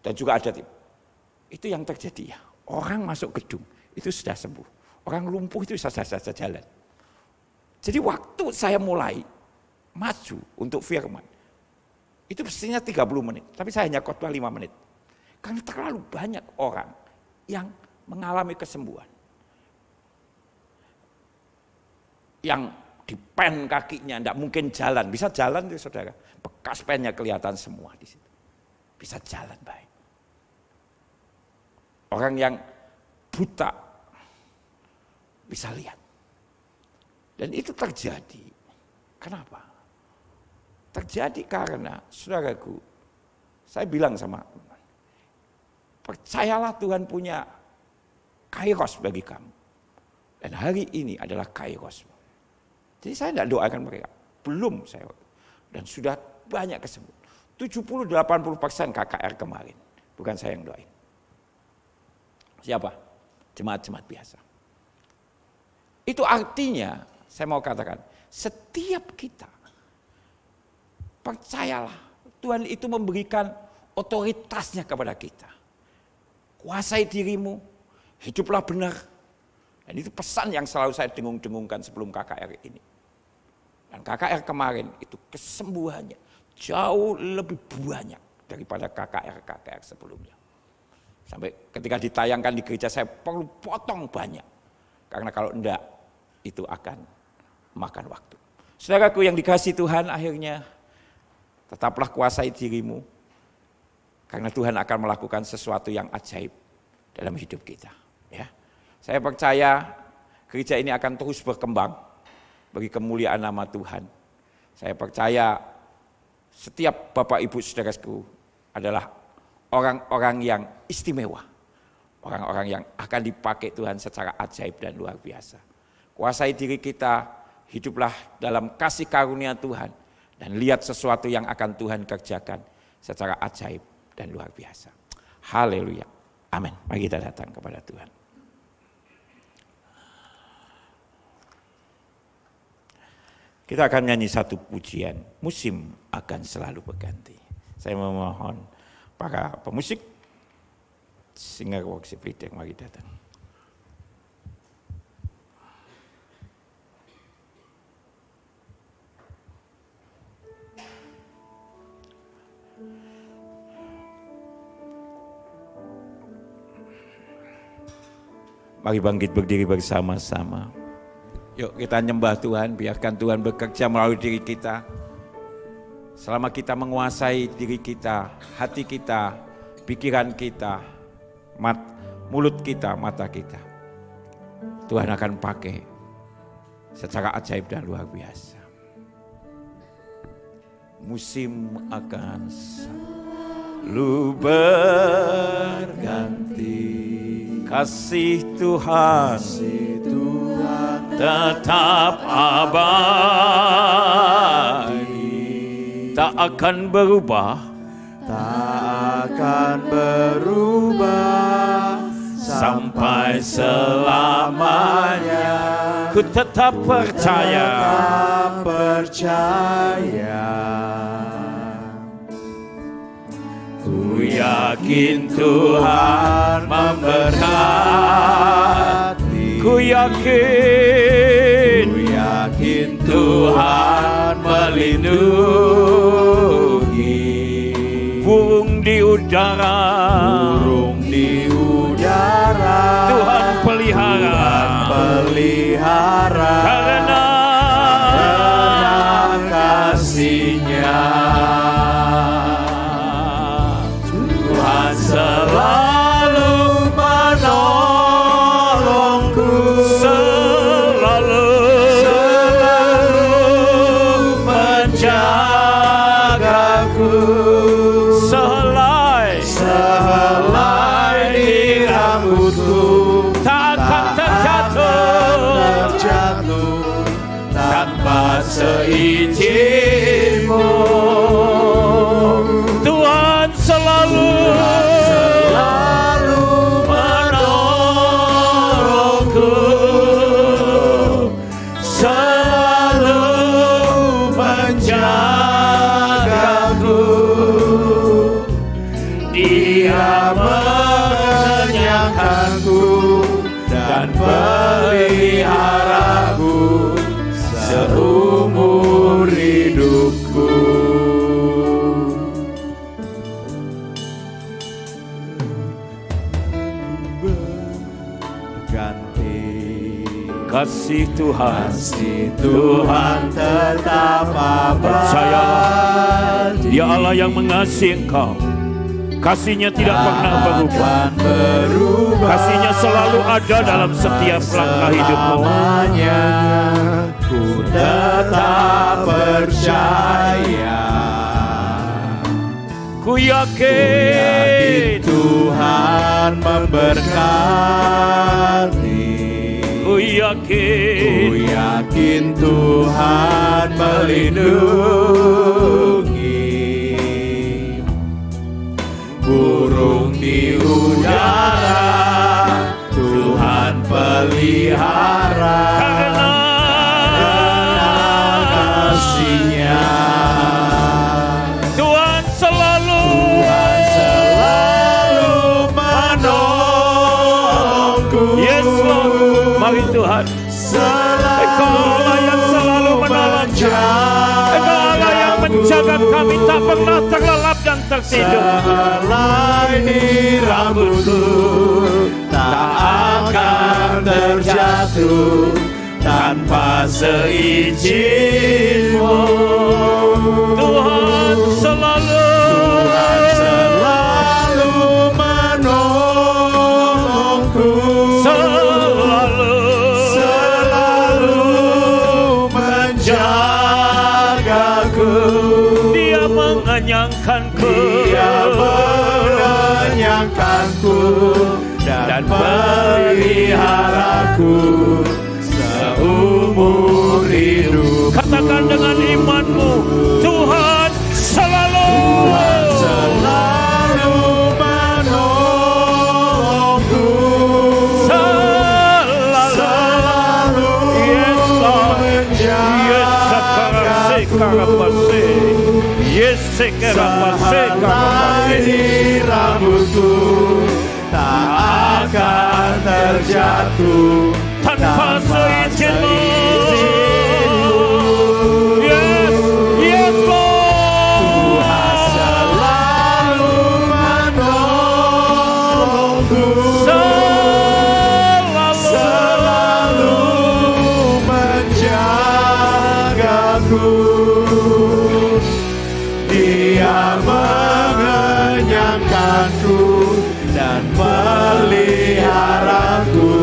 dan juga ada tim. Itu yang terjadi ya. Orang masuk gedung itu sudah sembuh. Orang lumpuh itu sudah jalan. Jadi waktu saya mulai maju untuk firman, itu mestinya 30 menit. Tapi saya hanya khotbah 5 menit. Karena terlalu banyak orang yang mengalami kesembuhan. Yang di pen kakinya, tidak mungkin jalan. Bisa jalan tuh saudara, bekas pennya kelihatan semua di situ. Bisa jalan baik. Orang yang buta bisa lihat. Dan itu terjadi. Kenapa? Terjadi karena, saudaraku, saya bilang sama teman, percayalah Tuhan punya kairos bagi kamu. Dan hari ini adalah kairos. Jadi saya tidak doakan mereka. Belum saya. Dan sudah banyak kesembuh. 70-80% KKR kemarin. Bukan saya yang doain. Siapa? Jemaat-jemaat biasa. Itu artinya, saya mau katakan, setiap kita, percayalah, Tuhan itu memberikan otoritasnya kepada kita. Kuasai dirimu, hiduplah benar. Dan itu pesan yang selalu saya dengung-dengungkan sebelum KKR ini. Dan KKR kemarin itu kesembuhannya jauh lebih banyak daripada KKR sebelumnya. Sampai ketika ditayangkan di gereja saya perlu potong banyak. Karena kalau enggak itu akan makan waktu. Saudaraku yang dikasihi Tuhan, akhirnya tetaplah kuasai dirimu. Karena Tuhan akan melakukan sesuatu yang ajaib dalam hidup kita. Ya. Saya percaya gereja ini akan terus berkembang bagi kemuliaan nama Tuhan. Saya percaya setiap Bapak Ibu Saudaraku adalah orang-orang yang istimewa. Orang-orang yang akan dipakai Tuhan secara ajaib dan luar biasa. Kuasai diri kita, hiduplah dalam kasih karunia Tuhan. Dan lihat sesuatu yang akan Tuhan kerjakan secara ajaib dan luar biasa. Haleluya. Amin. Mari kita datang kepada Tuhan. Kita akan nyanyi satu pujian, musim akan selalu berganti. Saya memohon para pemusik, singer worship leader, mari datang. Mari bangkit berdiri bersama-sama. Yuk kita nyembah Tuhan, biarkan Tuhan bekerja melalui diri kita. Selama kita menguasai diri kita, hati kita, pikiran kita, mulut kita, mata kita. Tuhan akan pakai secara ajaib dan luar biasa. Musim akan selalu berganti. Kasih Tuhan tetap abadi, tak akan berubah, sampai selamanya. Ku tetap percaya, ku yakin Tuhan memberkati. Ku yakin Tuhan melindungi. Burung di udara, Tuhan pelihara, karena kasih-Nya. Tuhan selalu menolongku, selalu menjagaku, sehelai di rambutku tak akan terjatuh tanpa seizin-Mu. Tuhan selalu menolongku, selalu menjagaku. Dia mengenyangkanku dan peliharaku seumur hidupku. kasih Tuhan. Kasih Tuhan tetap Percayalah, abadi. Dia Allah yang mengasihi engkau. Kasih-Nya tidak pernah berubah. Kasih-Nya selalu ada dalam setiap langkah hidupmu. Selamanya ku tetap percaya. Ku yakin Tuhan memberkati. Ku yakin Tuhan melindungi. Burung di udara Tuhan pelihara. karena kasih-Nya Tuhan selalu menolongku. Yes Lord, mari Tuhan, Engkau Allah yang selalu menolong kami. Engkau Allah yang menjaga kami, tak pernah terlelap dan tertidur. Selai di rambutku tak akan terjatuh tanpa seizin-Mu. Tuhan selalu menolongku. Selalu menjagaku. Dia mengenyangkanku. Dia mengenyangkanku dan peliharaku seumur hidup. Katakan dengan imanmu, Tuhan selalu menolongku. Selalu menjagaku. Selai di rambutku tak akan terjatuh tanpa seizin-Mu. Yes, yes Lord. selalu menolongku. Selalu menjagaku. Dia mengenyangkanku dan meliharaku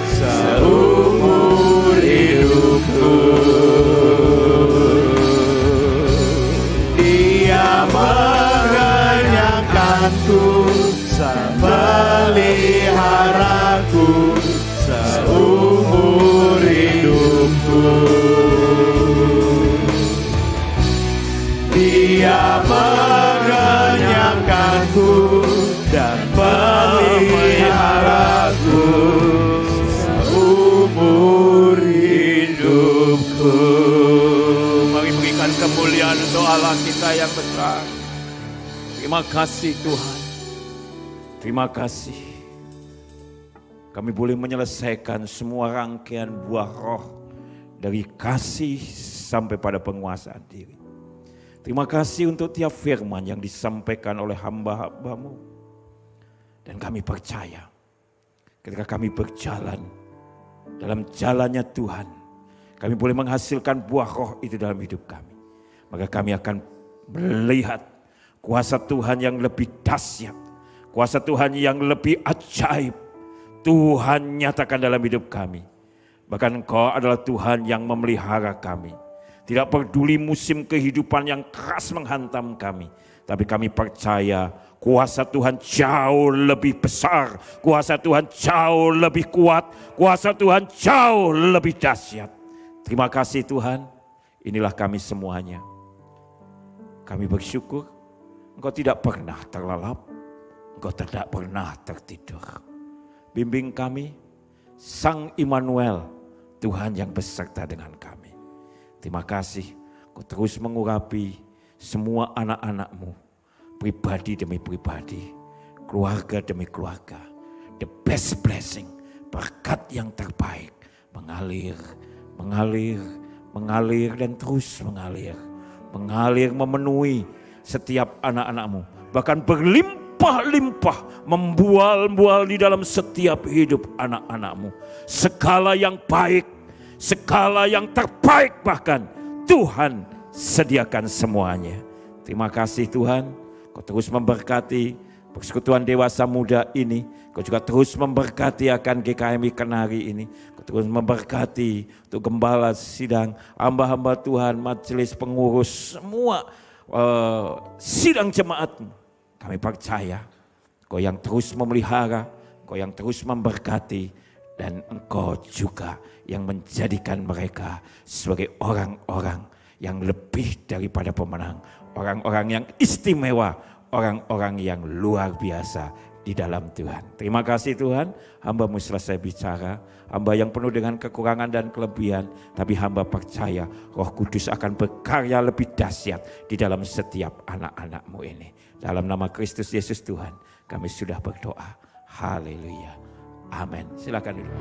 seumur hidupku. Dia mengenyangkanku dan meliharaku seumur hidupku. Dia mengenyangkanku dan peliharaku seumur hidupku. Mari berikan kemuliaan untuk Allah kita yang besar. Terima kasih Tuhan. Terima kasih. Kami boleh menyelesaikan semua rangkaian buah roh dari kasih sampai pada penguasaan diri. Terima kasih untuk tiap firman yang disampaikan oleh hamba-hamba-Mu. Dan kami percaya ketika kami berjalan dalam jalannya Tuhan, kami boleh menghasilkan buah roh itu dalam hidup kami. Maka kami akan melihat kuasa Tuhan yang lebih dahsyat, kuasa Tuhan yang lebih ajaib. Tuhan nyatakan dalam hidup kami. Bahkan Engkau adalah Tuhan yang memelihara kami. Tidak peduli musim kehidupan yang keras menghantam kami. Tapi kami percaya kuasa Tuhan jauh lebih besar. Kuasa Tuhan jauh lebih kuat. Kuasa Tuhan jauh lebih dahsyat. Terima kasih Tuhan. Inilah kami semuanya. Kami bersyukur Engkau tidak pernah terlelap. Engkau tidak pernah tertidur. Bimbing kami, Sang Immanuel, Tuhan yang beserta dengan kami. Terima kasih, Kau terus mengurapi semua anak-anak-Mu, pribadi demi pribadi, keluarga demi keluarga. The best blessing, berkat yang terbaik, mengalir, mengalir, mengalir dan terus mengalir. Mengalir memenuhi setiap anak-anak-Mu, bahkan berlimpah-limpah, membual-bual di dalam setiap hidup anak-anak-Mu. Segala yang baik, segala yang terbaik bahkan Tuhan sediakan semuanya. Terima kasih Tuhan, Kau terus memberkati persekutuan dewasa muda ini. Kau juga terus memberkati akan GKMI Kenari ini. Kau terus memberkati untuk gembala sidang, hamba-hamba Tuhan, majelis pengurus, semua sidang jemaat-Mu. Kami percaya Kau yang terus memelihara, Kau yang terus memberkati, dan Engkau juga yang menjadikan mereka sebagai orang-orang yang lebih daripada pemenang, orang-orang yang istimewa, orang-orang yang luar biasa di dalam Tuhan. Terima kasih Tuhan, hamba-Mu selesai bicara, hamba yang penuh dengan kekurangan dan kelebihan, tapi hamba percaya Roh Kudus akan berkarya lebih dahsyat di dalam setiap anak-anak-Mu ini. Dalam nama Kristus Yesus Tuhan, kami sudah berdoa. Haleluya. Amin. Silakan duduk.